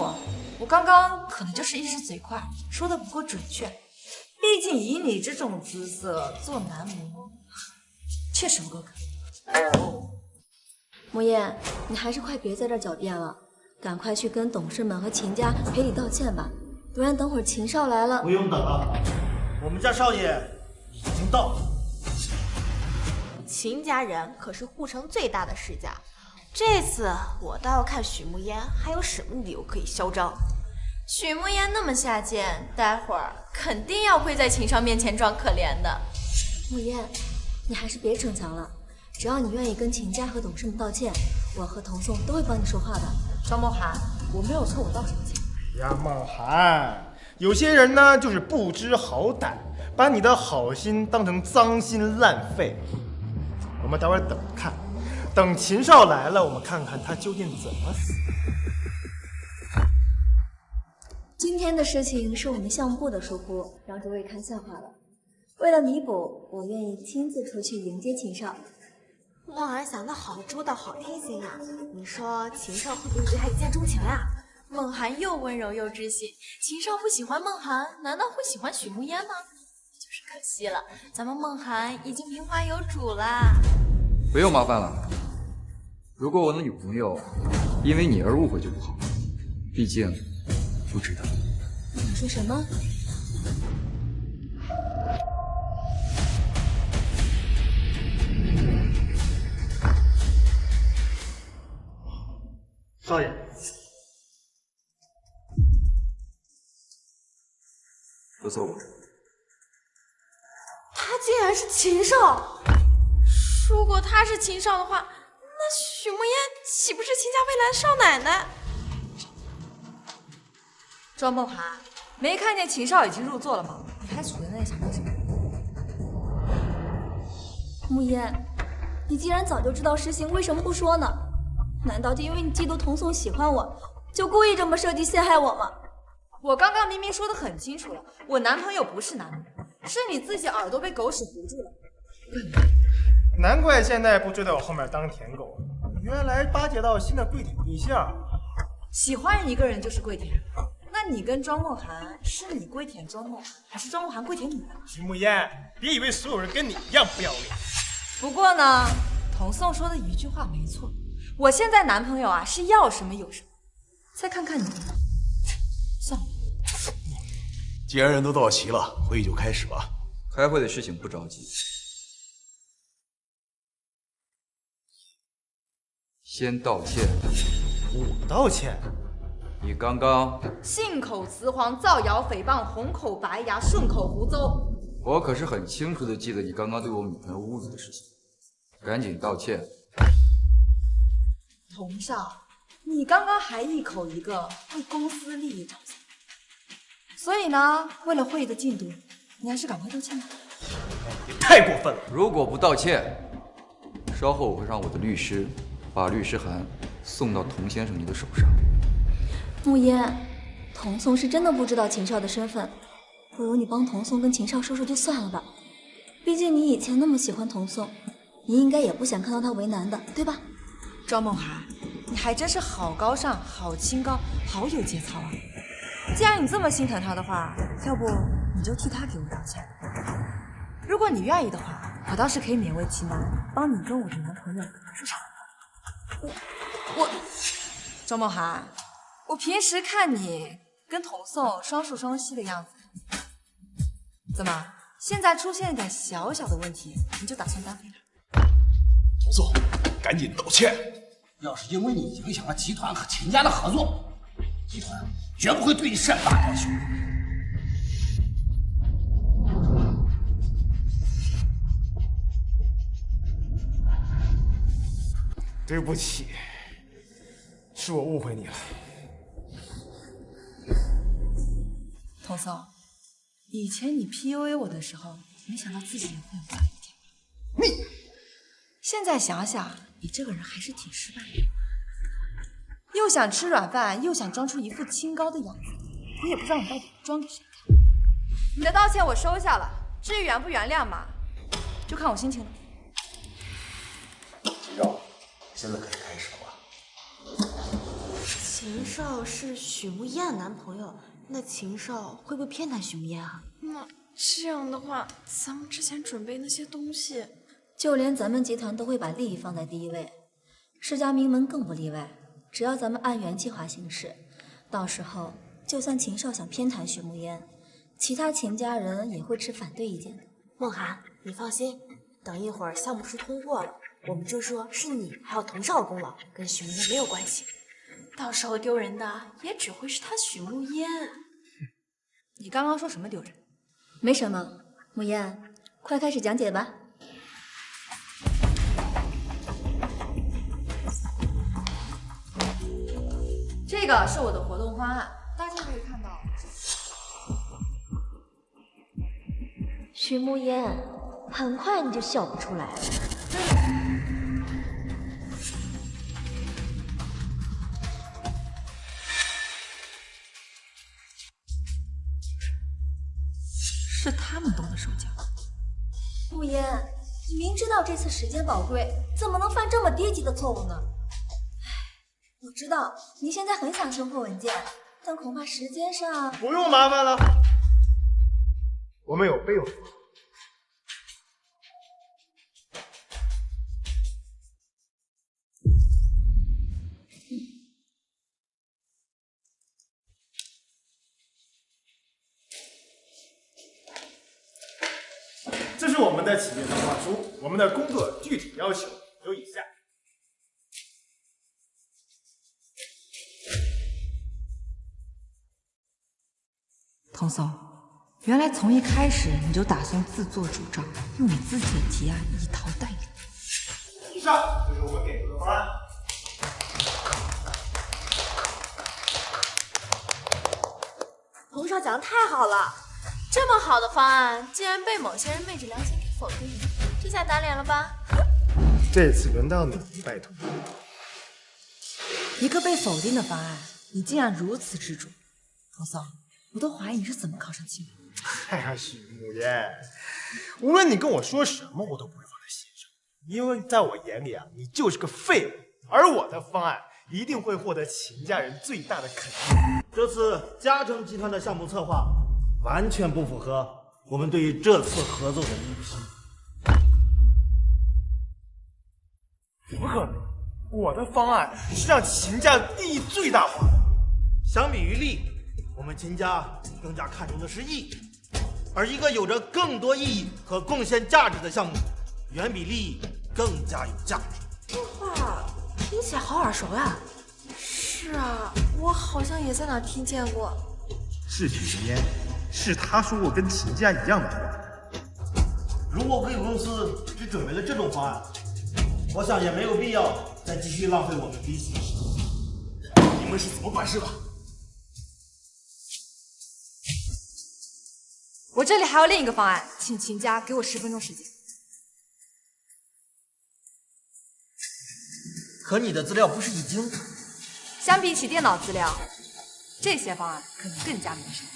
我刚刚可能就是一时嘴快，说的不够准确。毕竟以你这种姿色做男模，确实不够格。慕言，你还是快别在这儿狡辩了，赶快去跟董事们和秦家赔礼道歉吧，不然等会儿秦少来了。不用等了，我们家少爷已经到了。秦家人可是护城最大的世家，这次我倒要看许慕烟还有什么理由可以嚣张。许慕烟那么下贱，待会儿肯定要跪在秦少面前装可怜的。慕言，你还是别逞强了，只要你愿意跟秦家和董事们道歉，我和童宋都会帮你说话的。张梦涵，我没有错，我道什么歉？呀，梦涵，有些人呢就是不知好歹，把你的好心当成脏心烂肺。我们待会儿等看，等秦少来了，我们看看他究竟怎么死。今天的事情是我们项目部的疏忽，让诸位看笑话了。为了弥补，我愿意亲自出去迎接秦少。梦涵想得好周到，好贴心啊！你说秦少会不会对他一见钟情呀？梦涵又温柔又知性，秦少不喜欢梦涵，难道会喜欢许慕烟吗？就是可惜了，咱们梦涵已经名花有主啦。不用麻烦了，如果我的女朋友因为你而误会就不好，毕竟不值得。你说什么？少爷，不错吧？他竟然是秦少！如果他是秦少的话，那许慕烟岂不是秦家未来的少奶奶？庄梦涵，没看见秦少已经入座了吗？你还杵在那里想干什么？慕言，你既然早就知道实情，为什么不说呢？难道就因为你嫉妒童宋喜欢我，就故意这么设计陷害我吗？我刚刚明明说的很清楚了，我男朋友不是男模，是你自己耳朵被狗屎糊住了。难怪现在不追在我后面当舔狗，原来巴结到新的跪舔对象。喜欢一个人就是跪舔，那你跟庄梦涵是你跪舔庄梦涵，还是庄梦涵跪舔你呢？徐慕烟，别以为所有人跟你一样不要脸。不过呢，童宋说的一句话没错，我现在男朋友啊是要什么有什么。再看看你，算了。既然人都到齐了，会议就开始吧。开会的事情不着急，先道歉。我道歉？你刚刚信口雌黄、造谣诽谤、红口白牙、顺口胡诌。我可是很清楚的记得你刚刚对我女朋友侮辱的事情，赶紧道歉。童少，你刚刚还一口一个为公司利益着想，所以呢，为了会议的进度，你还是赶快道歉吧。也太过分了。如果不道歉，稍后我会让我的律师把律师函送到童先生你的手上。木烟，童颂是真的不知道秦少的身份，不如你帮童颂跟秦少说说就算了吧。毕竟你以前那么喜欢童颂，你应该也不想看到他为难的，对吧？庄梦涵，你还真是好高尚、好清高、好有节操啊！既然你这么心疼他的话，要不你就替他给我道歉。如果你愿意的话，我倒是可以勉为其难，帮你跟我的男朋友说场。我，庄梦涵，我平时看你跟童颂双宿双栖的样子，怎么现在出现一点小小的问题，你就打算单飞他？童颂，赶紧道歉！要是因为你影响了集团和秦家的合作，集团绝不会对你善罢甘休。对不起，是我误会你了。童颂，以前你 PUA 我的时候，没想到自己也会有这一天。现在想想，你这个人还是挺失败的，又想吃软饭，又想装出一副清高的样子，我也不知道你到底装给谁看。你的道歉我收下了，至于原不原谅嘛，就看我心情了。秦少，现在可以开始了吧？秦少是许慕烟的男朋友，那秦少会不会偏袒许慕烟啊？那这样的话，咱们之前准备那些东西，就连咱们集团都会把利益放在第一位，世家名门更不例外。只要咱们按原计划行事，到时候就算秦少想偏袒许慕烟，其他秦家人也会持反对意见的。梦涵，你放心，等一会儿项目书通过了，我们就说是你还有童少的功劳，跟许慕烟没有关系。到时候丢人的也只会是他许慕烟。你刚刚说什么丢人？没什么，慕烟，快开始讲解吧。这个是我的活动方案，大家可以看到。许慕烟，很快你就笑不出来了。是他们动的手脚。慕烟，你明知道这次时间宝贵，怎么能犯这么低级的错误呢？我知道你现在很想生破文件，但恐怕时间上……不用麻烦了，我们有备用方案。这是我们的企业策划书，我们的工作具体要求有以下。童颂，原来从一开始你就打算自作主张，用你自己的提案一刀带领。以上就是我们给出的方案。童少讲的太好了，这么好的方案，竟然被某些人昧着良心给否定，这下打脸了吧？这次轮到你，拜托。一个被否定的方案，你竟然如此执着，童颂，我都怀疑你是怎么考上清华。哎呀，许慕烟，无论你跟我说什么，我都不会放在心上，因为在我眼里啊，你就是个废物。而我的方案一定会获得秦家人最大的肯定。这次嘉诚集团的项目策划完全不符合我们对于这次合作的预期。怎么可能？我的方案是让秦家利益最大化。相比于利，我们秦家更加看重的是义，而一个有着更多意义和贡献价值的项目，远比利益更加有价值。这话听起来好耳熟呀！是啊，我好像也在哪听见过。是许慕烟，是他说过跟秦家一样的话。如果贵公司只准备了这种方案，我想也没有必要再继续浪费我们彼此的时间。你们是怎么办事的？我这里还有另一个方案，请秦家给我10分钟时间。可你的资料不是已经……相比起电脑资料，这些方案可能更加民生。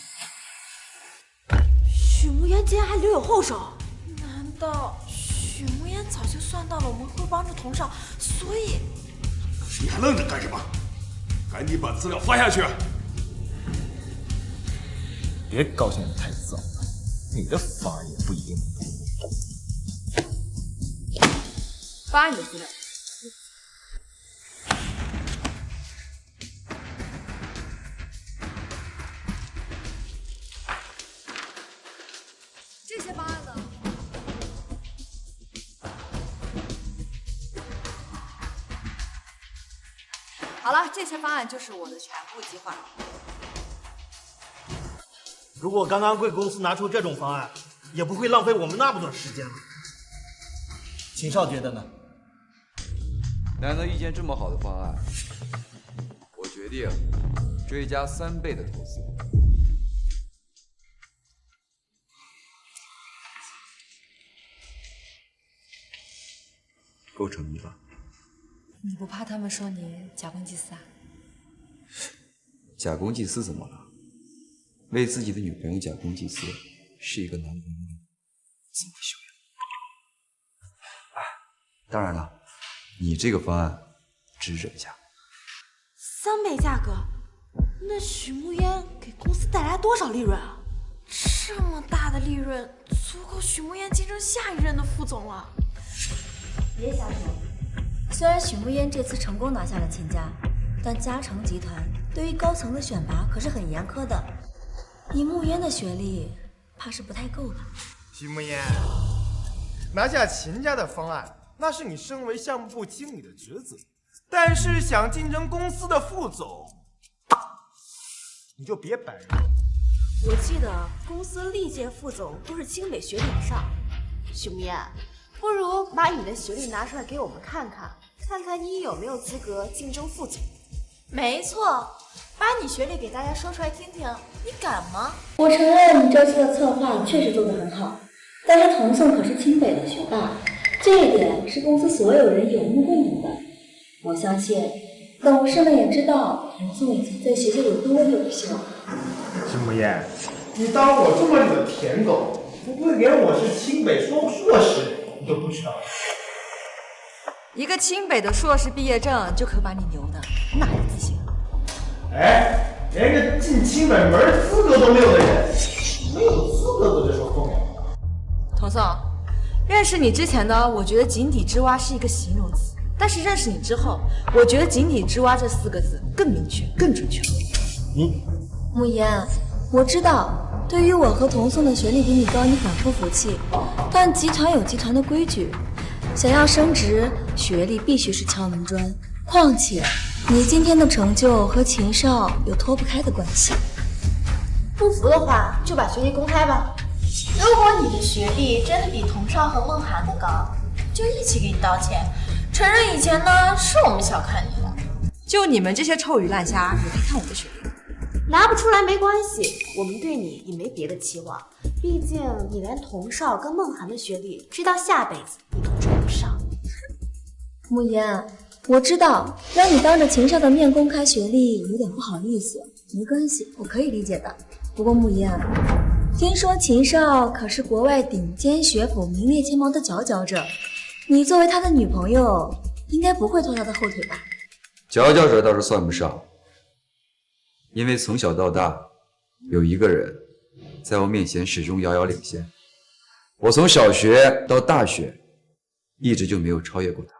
许慕言竟然还留有后手，难道许慕言早就算到了我们会帮助童少，所以……你还愣着干什么？赶紧把资料发下去！别高兴得太早了，你的方案也不一定能通。方案的资料。这些方案呢？好了，这些方案就是我的全部计划。如果刚刚贵公司拿出这种方案，也不会浪费我们那么多时间了。秦少觉得呢？难得遇见这么好的方案，我决定追加3倍的投资。够诚意吧？你不怕他们说你假公济私啊？假公济私怎么了？为自己的女朋友假公济私，是一个男人的自我修养。当然了，你这个方案只忍一下。 3倍价格，那许慕烟给公司带来多少利润啊？这么大的利润，足够许慕烟竞争下一任的副总了。别瞎说，虽然许慕烟这次成功拿下了秦家，但嘉诚集团对于高层的选拔可是很严苛的。以慕烟的学历，怕是不太够吧？许慕烟，拿下秦家的方案，那是你身为项目部经理的职责。 但是想竞争公司的副总，你就别摆热。我记得公司历届副总都是清北学历以上。许慕烟，不如把你的学历拿出来给我们看看，看看你有没有资格竞争副总。没错，把你学历给大家说出来听听，你敢吗？我承认你这次的策划确实做得很好，但是童颂可是清北的学霸，这一点是公司所有人有目共睹的。 我相信，董事们也知道童颂以前在学校有多优秀。许慕烟，你当我这么惹舔狗，不会连我是清北硕士你都不知道？一个清北的硕士毕业证就可把你牛的哪来自信？哎，连个进清北门资格都没有的人，没有资格在这说风凉话。童颂，认识你之前呢，我觉得井底之蛙是一个形容词。 但是认识你之后，我觉得“井底之蛙”这4个字更明确、更准确。慕言，我知道，对于我和童颂的学历比你高，你很不服气。但集团有集团的规矩，想要升职，学历必须是敲门砖。况且，你今天的成就和秦少有脱不开的关系。不服的话，就把学历公开吧。如果你的学历真的比童少和梦涵的高，就一起给你道歉。 承认以前呢，是我们小看你了。就你们这些臭鱼烂虾，也别看我的学历，拿不出来没关系，我们对你也没别的期望。毕竟你连童少跟梦涵的学历，直到下辈子你都追不上。慕言，我知道让你当着秦少的面公开学历有点不好意思，没关系，我可以理解的。不过慕言，听说秦少可是国外顶尖学府名列前茅的佼佼者。 你作为他的女朋友，应该不会拖他的后腿吧？佼佼者倒是算不上，因为从小到大，有一个人在我面前始终遥遥领先。我从小学到大学，一直就没有超越过他。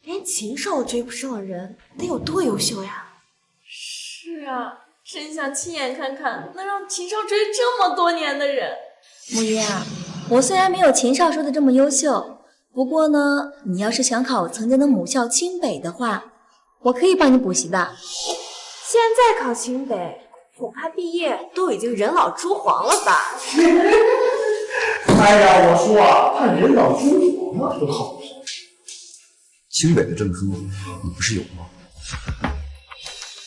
连秦少追不上的人，得有多优秀呀？是啊，真想亲眼看看能让秦少追这么多年的人。慕言，我虽然没有秦少说的这么优秀。 不过呢，你要是想考曾经的母校清北的话，我可以帮你补习的。现在考清北，恐怕毕业都已经人老珠黄了吧？哎呀，我说啊，他人老珠黄了都好不上。清北的证书你不是有吗？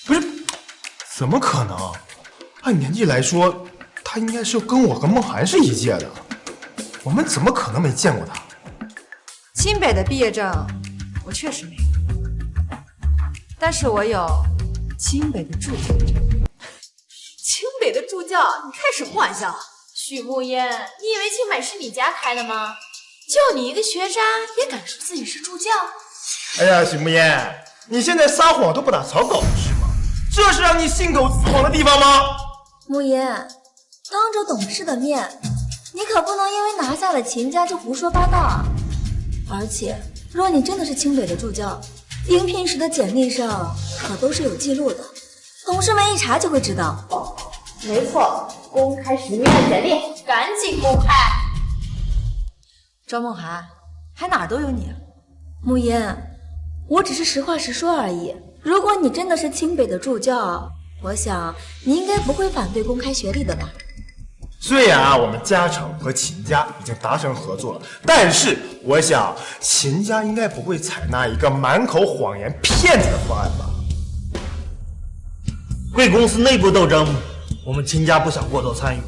不是，怎么可能？按年纪来说，他应该是跟我和梦涵是一届的，我们怎么可能没见过他？清北的毕业证我确实没有，但是我有清北的助教证。清北的助教，你开什么玩笑？许慕烟，你以为清北是你家开的吗？就你一个学渣，也敢说自己是助教？哎呀，许慕烟，你现在撒谎都不打草稿是吗？这是让你信口雌黄的地方吗？慕言，当着董事的面，你可不能因为拿下了秦家就胡说八道啊！而且，若你真的是清北的助教，应聘时的简历上可都是有记录的，董事们一查就会知道。没错，公开许慕烟的简历，赶紧公开！赵梦涵，还哪儿都有你啊！慕言，我只是实话实说而已。如果你真的是清北的助教，我想你应该不会反对公开学历的吧？虽然啊，我们嘉诚和秦家已经达成合作了，但是我想秦家应该不会采纳一个满口谎言骗子的方案吧？贵公司内部斗争，我们秦家不想过多参与，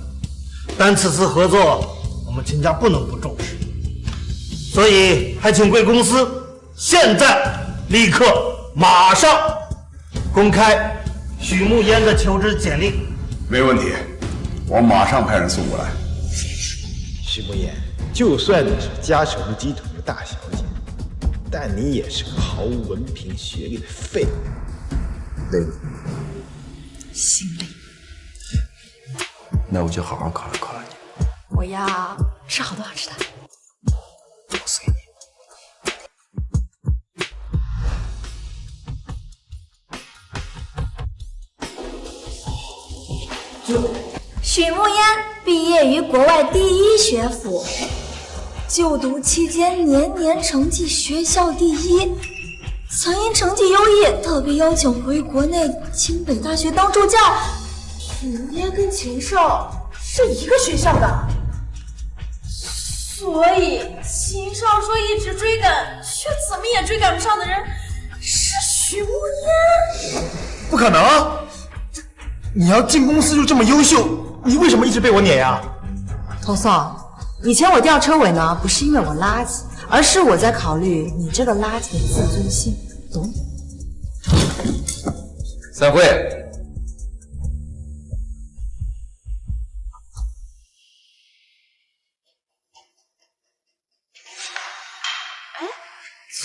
但此次合作，我们秦家不能不重视，所以还请贵公司现在立刻马上公开许慕烟的求职简历。没问题，我马上派人送过来。许慕言，就算你是嘉诚集团的大小姐，但你也是个毫无文凭学历的废物，累了。心累。那我就好好考虑考虑你。我要吃好多好吃的。我随你。许慕烟毕业于国外第一学府，就读期间年年成绩学校第一，曾因成绩优异特别邀请回国内清北大学当助教。许慕烟跟秦少是一个学校的，所以秦少说一直追赶，却怎么也追赶不上的人是许慕烟。不可能！你要进公司就这么优秀，你为什么一直被我碾压？童宋，以前我吊车尾呢，不是因为我垃圾，而是我在考虑你这个垃圾的自尊心，懂？散会。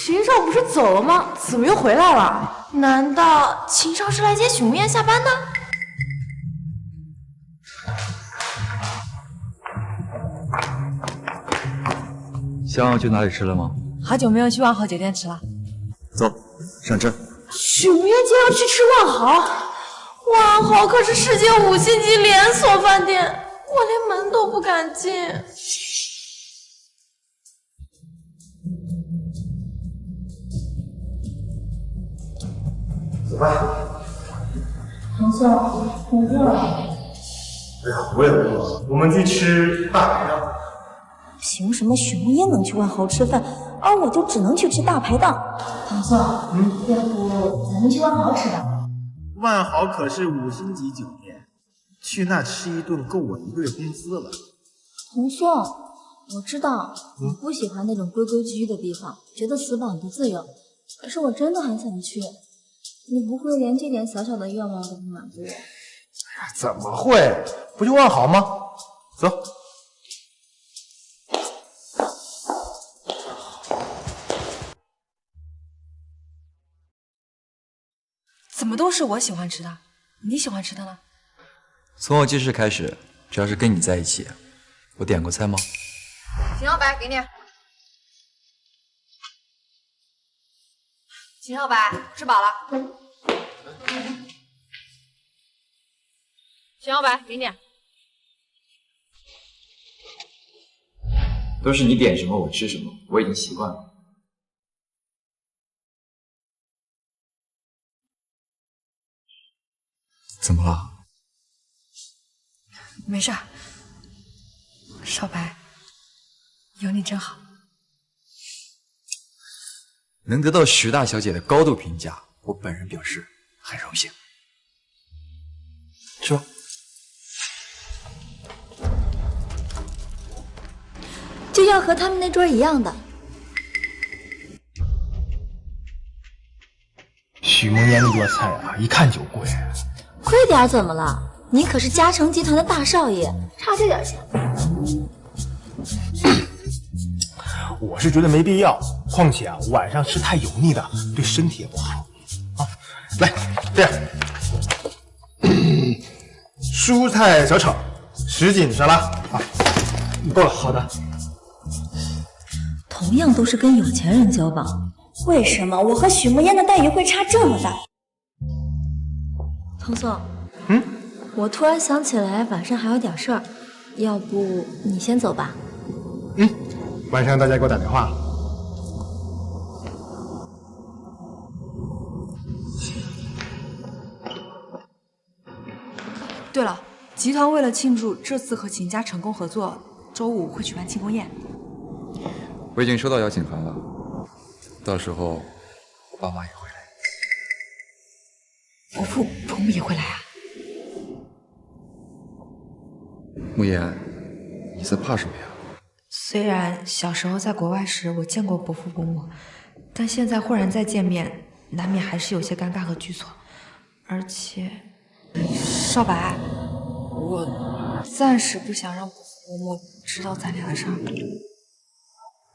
秦少不是走了吗？怎么又回来了？难道秦少是来接许慕烟下班的？想要去哪里吃了吗？好久没有去万豪酒店吃了。走，上车。许慕烟竟然要去吃万豪，万豪可是世界5星级连锁饭店，我连门都不敢进。走吧。唐宋，我饿了。哎呀，我也饿了，我们去吃大排档。凭什么许慕烟能去万豪吃饭，而我就只能去吃大排档？唐宋，要不咱们去万豪吃吧？万豪可是5星级酒店，去那吃一顿够我1个月工资了。唐宋，我知道你不喜欢那种规规矩矩的地方，觉得死板不自由，可是我真的很想去。你不会连这点小小的愿望都不满足我？怎么会？不就万豪吗？走。怎么都是我喜欢吃的，你喜欢吃的呢？从我记事开始，只要是跟你在一起，我点过菜吗？秦小白，给你。秦小白，吃饱了。秦小白，给你。都是你点什么我吃什么，我已经习惯了。怎么了？没事儿，少白，有你真好。能得到徐大小姐的高度评价，我本人表示很荣幸。吃吧。就要和他们那桌一样的。许梦烟那桌菜啊，一看就贵。贵点怎么了？你可是嘉诚集团的大少爷，差这点钱。我是觉得没必要，况且啊，晚上吃太油腻的，对身体也不好。啊，来，这样，蔬菜小炒，什锦沙拉啊，够了。好的。同样都是跟有钱人交往，为什么我和许梦烟的待遇会差这么大？童总，我突然想起来晚上还有点事儿，要不你先走吧。晚上大家给我打电话。对了，集团为了庆祝这次和秦家成功合作，周5会举办庆功宴。我已经收到邀请函了，到时候我爸妈也会来。伯父伯母也会来啊？慕言，你在怕什么呀？虽然小时候在国外时我见过伯父伯母，但现在忽然再见面，难免还是有些尴尬和局促。而且，少白，我暂时不想让伯父伯母知道咱俩的事儿。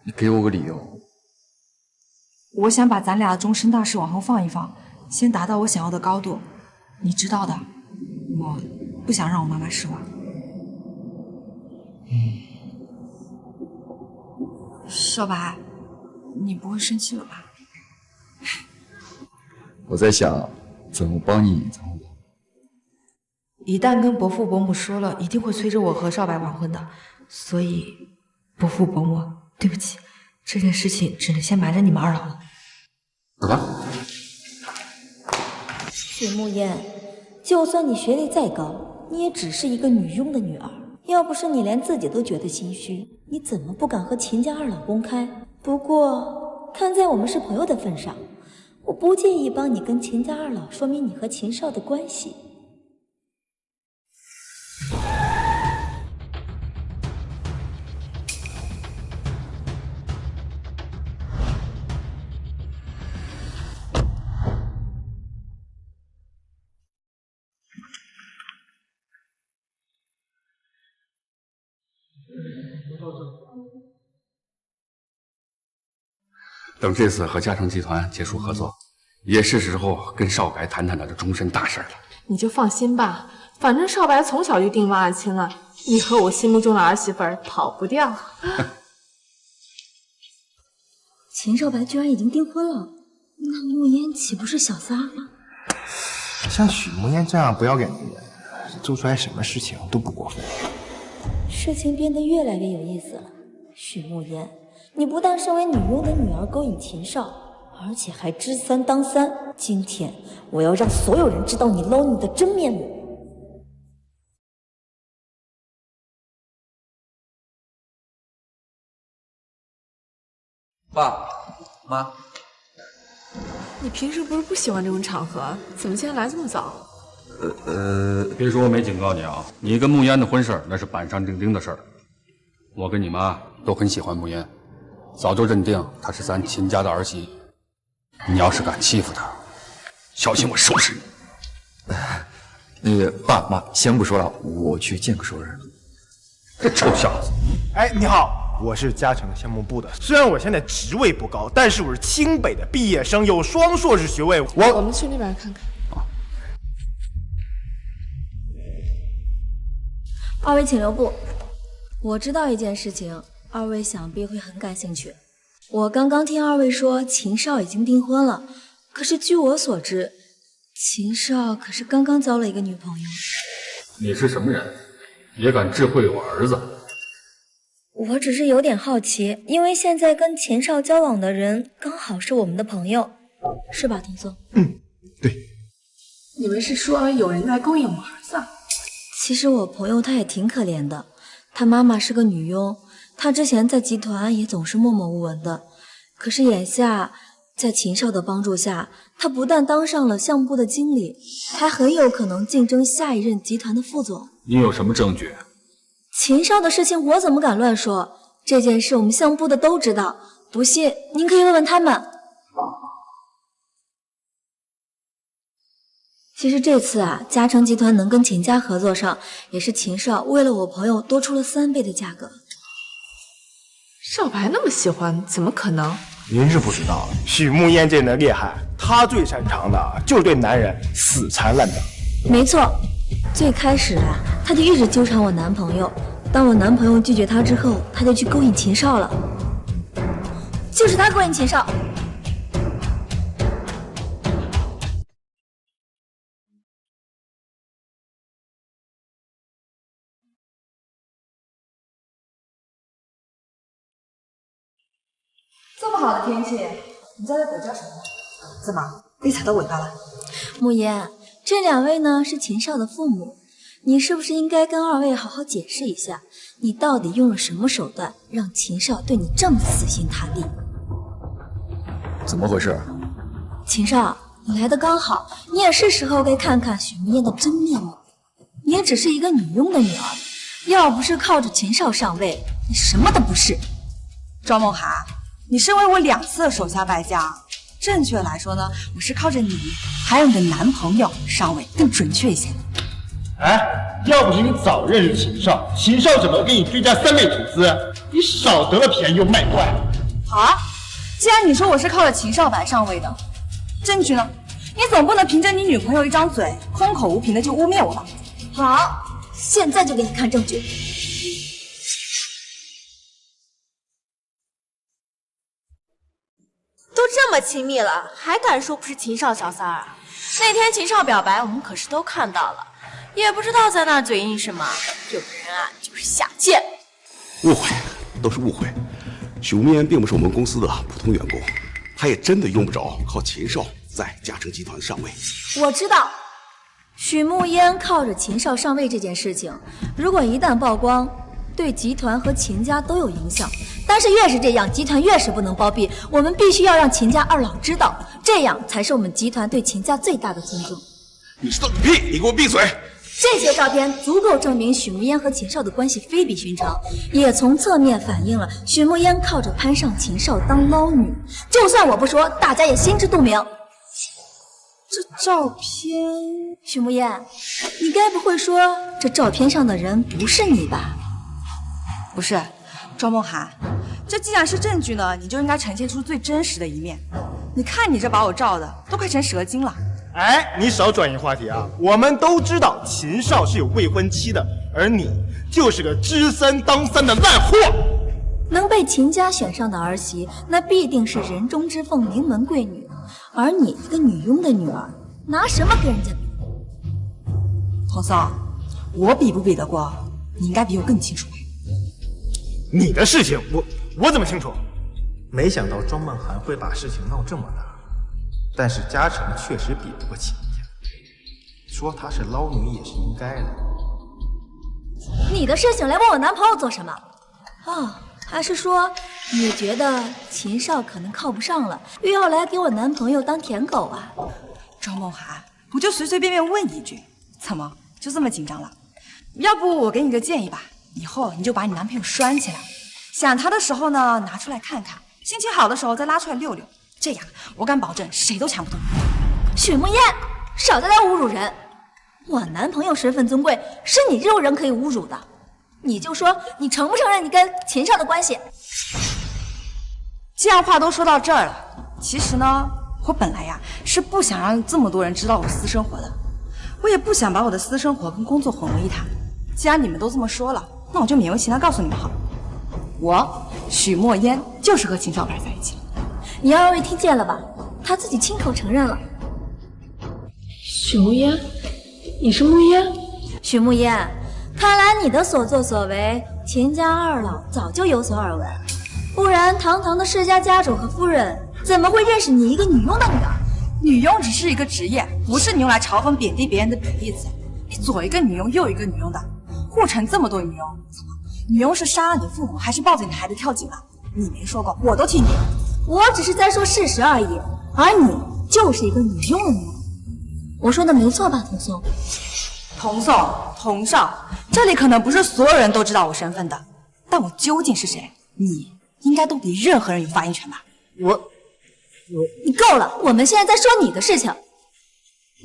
你给我个理由。我想把咱俩的终身大事往后放一放，先达到我想要的高度。你知道的，我不想让我妈妈失望。少白，你不会生气了吧？我在想怎么帮你隐藏我。一旦跟伯父伯母说了，一定会催着我和少白完婚的。所以，伯父伯母，对不起，这件事情只能先瞒着你们二老了。走吧。许慕烟，就算你学历再高，你也只是一个女佣的女儿。要不是你连自己都觉得心虚，你怎么不敢和秦家二老公开？不过，看在我们是朋友的份上，我不介意帮你跟秦家二老说明你和秦少的关系。等这次和嘉诚集团结束合作，也是时候跟少白谈谈他的终身大事了。你就放心吧，反正少白从小就定望爱卿了，你和我心目中的儿媳妇儿跑不掉。秦少白居然已经订婚了，那慕烟岂不是小三了？像许慕烟这样不要脸的人，做出来什么事情都不过分。事情变得越来越有意思了。许慕烟，你不但身为女佣的女儿勾引秦少，而且还知三当三。今天我要让所有人知道你捞女的真面目。爸妈，你平时不是不喜欢这种场合，怎么今天来这么早？别说我没警告你啊，你跟慕烟的婚事那是板上钉钉的事儿。我跟你妈都很喜欢慕烟，早就认定她是咱秦家的儿媳。你要是敢欺负她，小心我收拾你。那个爸妈，先不说了，我去见个熟人。这臭小子！哎，你好，我是嘉诚项目部的。虽然我现在职位不高，但是我是清北的毕业生，有双硕士学位。我们去那边看看。二位请留步。我知道一件事情，二位想必会很感兴趣。我刚刚听二位说秦少已经订婚了，可是据我所知，秦少可是刚刚交了一个女朋友。你是什么人，也敢智慧我儿子？我只是有点好奇，因为现在跟秦少交往的人刚好是我们的朋友，是吧，童总？你们是说有人在勾引我儿子？其实我朋友他也挺可怜的，他妈妈是个女佣，他之前在集团也总是默默无闻的。可是眼下，在秦少的帮助下，他不但当上了项目部的经理，还很有可能竞争下一任集团的副总。你有什么证据？秦少的事情我怎么敢乱说？这件事我们项目部的都知道，不信您可以问问他们。其实这次啊，嘉诚集团能跟秦家合作上，也是秦少为了我朋友多出了3倍的价格。少白那么喜欢，怎么可能？您是不知道，许慕烟这人厉害，她最擅长的就是对男人死缠烂打。没错，最开始啊，她就一直纠缠我男朋友。当我男朋友拒绝她之后，她就去勾引秦少了。就是她勾引秦少。这么好的天气，你在这鬼叫什么？怎么被踩到尾巴了？慕言，这2位呢是秦少的父母，你是不是应该跟2位好好解释一下，你到底用了什么手段让秦少对你这么死心塌地？怎么回事？秦少，你来的刚好，你也是时候该看看许慕烟的真面目。你也只是一个女佣的女儿，要不是靠着秦少上位，你什么都不是。庄梦涵，你身为我2次的手下败将，正确来说呢，我是靠着你还有你的男朋友上位，更准确一些。哎，要不是你早认识秦少，秦少怎么给你追加3倍吐资？你少得了便宜又卖乖。好啊，既然你说我是靠着秦少白上位的，证据呢？你总不能凭着你女朋友一张嘴，空口无凭的就污蔑我吧？好，现在就给你看证据。都这么亲密了，还敢说不是秦少小三儿？那天秦少表白，我们可是都看到了，也不知道在那儿嘴硬什么。有的人啊，就是下贱。误会，都是误会。许无眠并不是我们公司的普通员工，他也真的用不着靠秦少在嘉诚集团上位。我知道，许慕烟靠着秦少上位这件事情，如果一旦曝光，对集团和秦家都有影响。但是越是这样，集团越是不能包庇。我们必须要让秦家2老知道，这样才是我们集团对秦家最大的尊重。你知道个屁！你给我闭嘴！这些照片足够证明许慕烟和秦少的关系非比寻常，也从侧面反映了许慕烟靠着攀上秦少当捞女。就算我不说，大家也心知肚明。这照片，许慕烟，你该不会说这照片上的人不是你吧？不是，庄梦涵，这既然是证据呢，你就应该呈现出最真实的一面。你看你这把我照的，都快成蛇精了。哎，你少转移话题啊！我们都知道秦少是有未婚妻的，而你就是个知3当3的烂货。能被秦家选上的儿媳，那必定是人中之凤、名门贵女。而你一个女佣的女儿，拿什么跟人家比？童松，我比不比得过，你应该比我更清楚。你的事情我怎么清楚？没想到庄梦涵会把事情闹这么大，但是嘉诚确实比不过秦家，说她是捞女也是应该的。你的事情来问我男朋友做什么？哦，还是说你觉得秦少可能靠不上了，又要来给我男朋友当舔狗啊？庄梦涵，不就随随便便问一句，怎么就这么紧张了？要不我给你个建议吧，以后你就把你男朋友拴起来，想他的时候呢拿出来看看，心情好的时候再拉出来溜溜，这样我敢保证谁都抢不动。许慕烟，少在这侮辱人！我男朋友身份尊贵，是你这种人可以侮辱的。你就说你承不承认你跟秦少的关系？既然话都说到这儿了，其实呢，我本来呀是不想让这么多人知道我私生活的，我也不想把我的私生活跟工作混为一谈。既然你们都这么说了，那我就勉为其难告诉你们好了，我许墨烟就是和秦少白在一起了。你2位听见了吧？他自己亲口承认了。许慕烟，你是慕烟？许慕烟，看来你的所作所为，秦家2老早就有所耳闻，不然堂堂的世家家主和夫人怎么会认识你一个女佣的女儿？女佣只是一个职业，不是你用来嘲讽贬低别人的比例子。你左一个女佣右一个女佣的，护城这么多女佣，女佣是杀了你父母，还是抱着你孩子跳井了？你没说过，我都听见。我只是在说事实而已，而你就是一个女佣的女儿。我说的没错吧，童松？童颂、童少，这里可能不是所有人都知道我身份的，但我究竟是谁，你应该都比任何人有发言权吧？你够了！我们现在在说你的事情，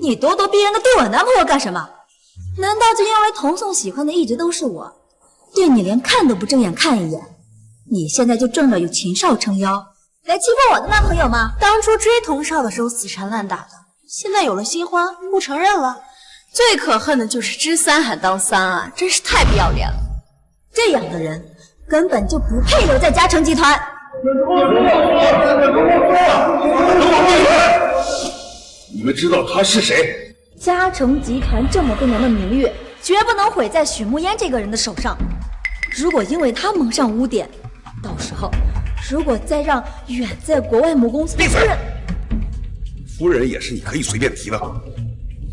你咄咄逼人的对我男朋友干什么？难道就因为童颂喜欢的一直都是我，对你连看都不正眼看一眼？你现在就仗着有秦少撑腰来欺负我的男朋友吗？当初追童少的时候死缠烂打的，现在有了新欢不承认了。最可恨的就是知三喊当三啊，真是太不要脸了。这样的人根本就不配留在嘉诚集团。你们知道他是谁？嘉诚集团这么多年的名誉，绝不能毁在许慕烟这个人的手上。如果因为他蒙上污点，到时候如果再让远在国外母公司的夫人，夫人也是你可以随便提的。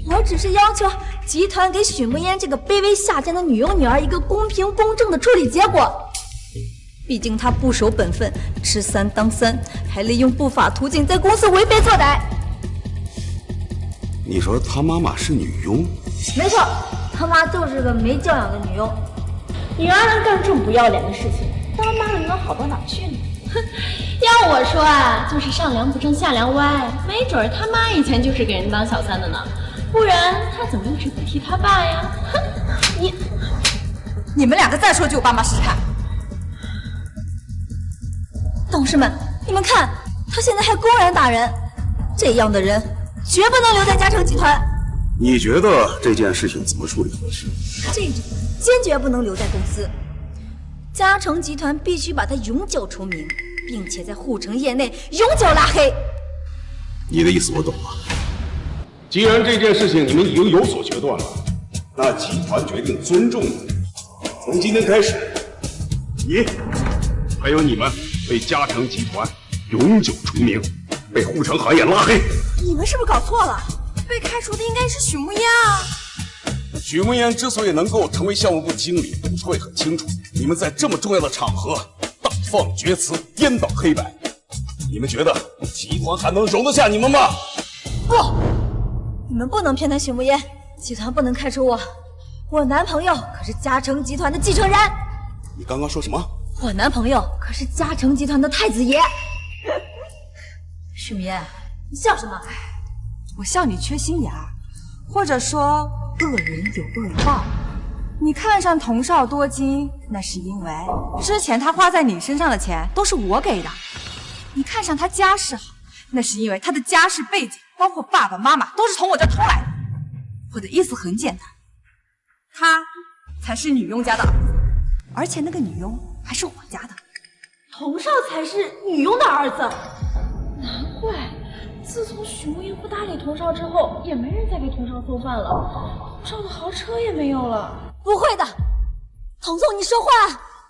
我只是要求集团给许慕烟这个卑微下贱的女佣女儿一个公平公正的处理结果。毕竟她不守本分，吃三当三，还利用不法途径在公司为非作歹。你说他妈妈是女佣？没错，他妈就是个没教养的女佣。女儿能干这么不要脸的事情，当妈的能好到哪去呢？哼，要我说啊，就是上梁不正下梁歪，没准他妈以前就是给人当小三的呢，不然他怎么一直不提他爸呀？哼，你们两个再说就有爸妈试试看。董事们，你们看，他现在还公然打人，这样的人绝不能留在嘉诚集团。你觉得这件事情怎么处理合适？这种坚决不能留在公司，嘉诚集团必须把他永久除名，并且在护城业内永久拉黑。你的意思我懂了。既然这件事情你们已经有所决断了，那集团决定尊重你。从今天开始，你还有你们被嘉诚集团永久除名，被护城行业拉黑。你们是不是搞错了？被开除的应该是许慕烟啊。许慕烟之所以能够成为项目部经理，董事会很清楚。你们在这么重要的场合大放厥词，颠倒黑白，你们觉得集团还能容得下你们吗？不，你们不能偏袒许慕烟，集团不能开除我。我男朋友可是嘉诚集团的继承人。你刚刚说什么？我男朋友可是嘉诚集团的太子爷。许慕烟，你笑什么？我笑你缺心眼儿，或者说恶人有恶报。你看上童少多金，那是因为之前他花在你身上的钱都是我给的。你看上他家世好，那是因为他的家世背景，包括爸爸妈妈都是从我这偷来的。我的意思很简单，他才是女佣家的儿子，而且那个女佣还是我家的。童少才是女佣的儿子，难怪自从许慕烟不搭理童少之后，也没人再给童少送饭了，童少的豪车也没有了。不会的，童颂，你说话，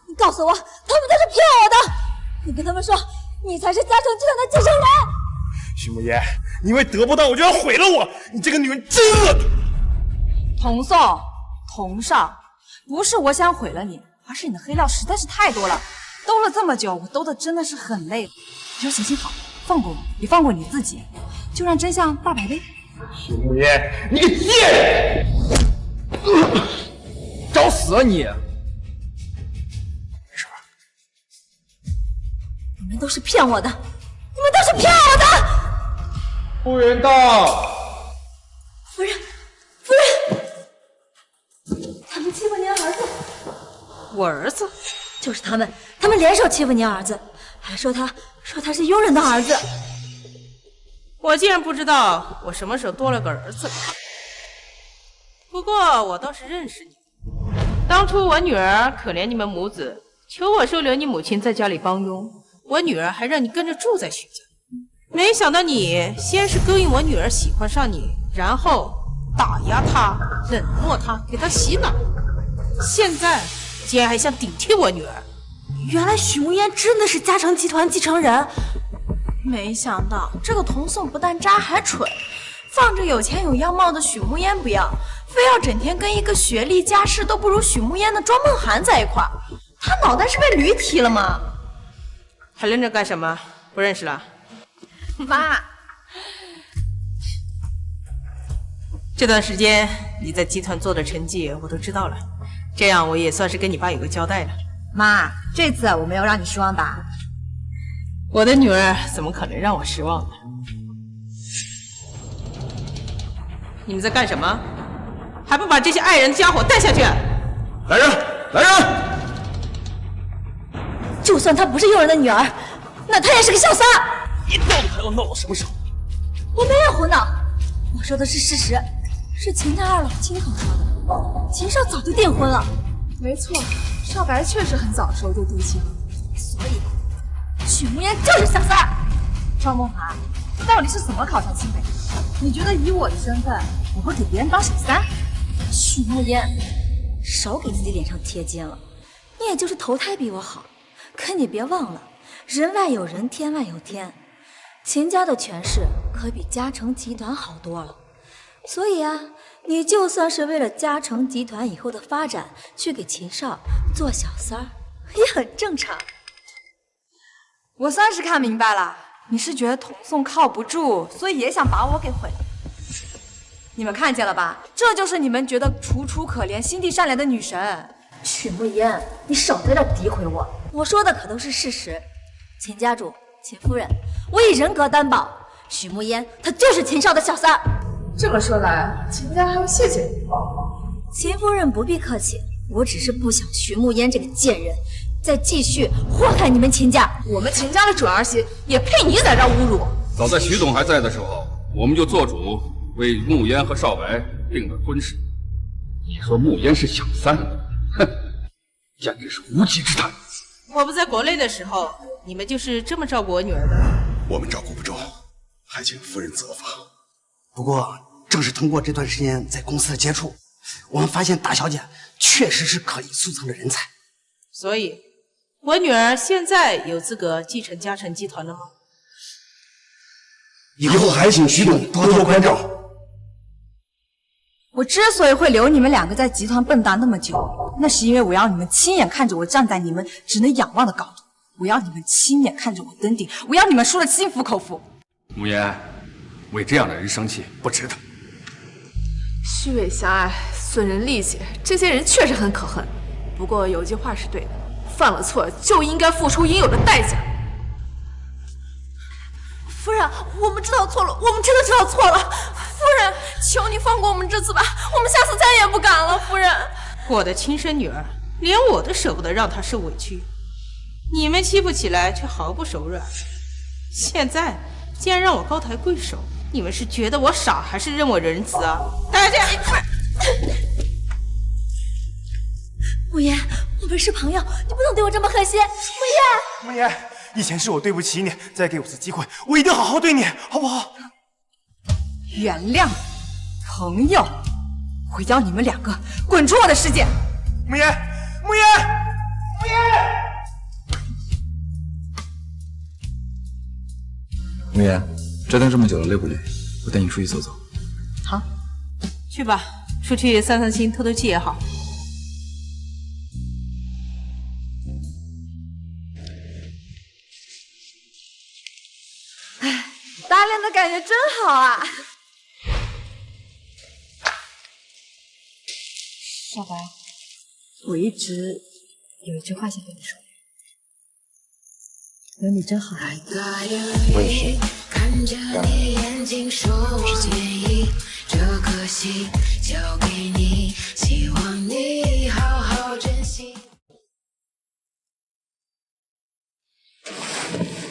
你告诉我，他们都是骗我的。你跟他们说，你才是嘉诚集团的继承人。许慕烟，你因为得不到我就要毁了我，你这个女人真恶毒。童颂，童少，不是我想毁了你，而是你的黑料实在是太多了，兜了这么久，我兜的真的是很累了。你说行行好，放过我，也放过你自己，就让真相大白呗。许慕烟，你个贱人！找死啊你！你们都是骗我的，你们都是骗我的！服务员到。夫人，夫人，他们欺负您儿子。我儿子？就是他们联手欺负您儿子，还说他是佣人的儿子。我竟然不知道我什么时候多了个儿子。不过我倒是认识你，当初我女儿可怜你们母子，求我收留你母亲在家里帮佣，我女儿还让你跟着住在徐家。没想到你先是勾引我女儿喜欢上你，然后打压她、冷落她，给她洗脑，现在竟然还想顶替我女儿。原来许慕烟真的是嘉诚集团继承人，没想到这个童颂不但渣还蠢，放着有钱有样貌的许慕烟不要，非要整天跟一个学历家世都不如许慕烟的庄梦涵在一块儿，他脑袋是被驴踢了吗？还愣着干什么？不认识了？妈，这段时间你在集团做的成绩我都知道了，这样我也算是跟你爸有个交代了。妈，这次我没有让你失望吧？我的女儿怎么可能让我失望呢？你们在干什么？还不把这些爱人的家伙带下去！来人，来人！就算她不是佣人的女儿，那她也是个小三儿。你到底还要闹到什么时候？我没有胡闹，我说的是事实，是秦家二老亲口说的。秦少早就订婚了。没错，少白确实很早的时候就定亲了。所以，许慕言就是小三儿。赵梦华，到底是怎么考上清北的？你觉得以我的身份，我会给别人当小三？许慕言，少给自己脸上贴金了。你也就是投胎比我好，可你别忘了，人外有人，天外有天。秦家的权势可比嘉诚集团好多了，所以啊，你就算是为了嘉诚集团以后的发展去给秦少做小三儿，也很正常。我算是看明白了，你是觉得童颂靠不住，所以也想把我给毁了。你们看见了吧？这就是你们觉得楚楚可怜、心地善良的女神。许慕言，你少在这诋毁我，我说的可都是事实。秦家主、秦夫人，我以人格担保，许慕言她就是秦少的小三儿。这么说来，秦家还要谢谢你。秦夫人不必客气，我只是不想许慕言这个贱人再继续祸害你们秦家。我们秦家的准儿媳也配你在这侮辱？早在徐总还在的时候，我们就做主为慕言和少白定了婚事。你说慕言是小三，哼，简直是无稽之谈。我不在国内的时候，你们就是这么照顾我女儿的。我们照顾不周，还请夫人责罚。不过，正是通过这段时间在公司的接触，我们发现大小姐确实是可以速成的人才。所以，我女儿现在有资格继承嘉诚集团了吗？以后还请徐总多多关照。我之所以会留你们两个在集团蹦跶那么久，那是因为我要你们亲眼看着我站在你们只能仰望的高度，我要你们亲眼看着我登顶，我要你们输得心服口服。慕言，为这样的人生气不值得。虚伪狭隘、损人利己，这些人确实很可恨。不过有句话是对的，犯了错就应该付出应有的代价。夫人，我们知道错了，我们真的知道错了。夫人，求你放过我们这次吧，我们下次再也不敢了。夫人，我的亲生女儿，连我都舍不得让她受委屈，你们欺负起来却毫不手软。现在竟然让我高抬贵手，你们是觉得我傻，还是认我仁慈啊？大家，慕言，我们是朋友，你不能对我这么狠心。慕言，以前是我对不起你，再给我次机会，我一定好好对你，好不好？原谅朋友，我要你们两个滚出我的世界！慕言，慕言，慕言！慕言，折腾这么久了，累不累？我带你出去走走。好，去吧，出去散散心、透透气也好。搭恋的感觉真好啊！少白，我一直有一句话想跟你说，有你真好。我也是。看着你眼睛说我愿意，这颗心交给你，希望你好好珍惜。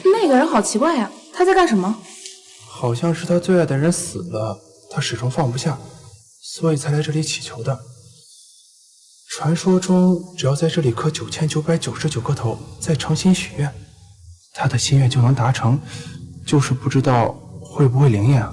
那个人好奇怪呀，他在干什么？好像是他最爱的人死了，他始终放不下，所以才来这里祈求的。传说中，只要在这里磕9999个头，再诚心许愿，他的心愿就能达成，就是不知道会不会灵验啊。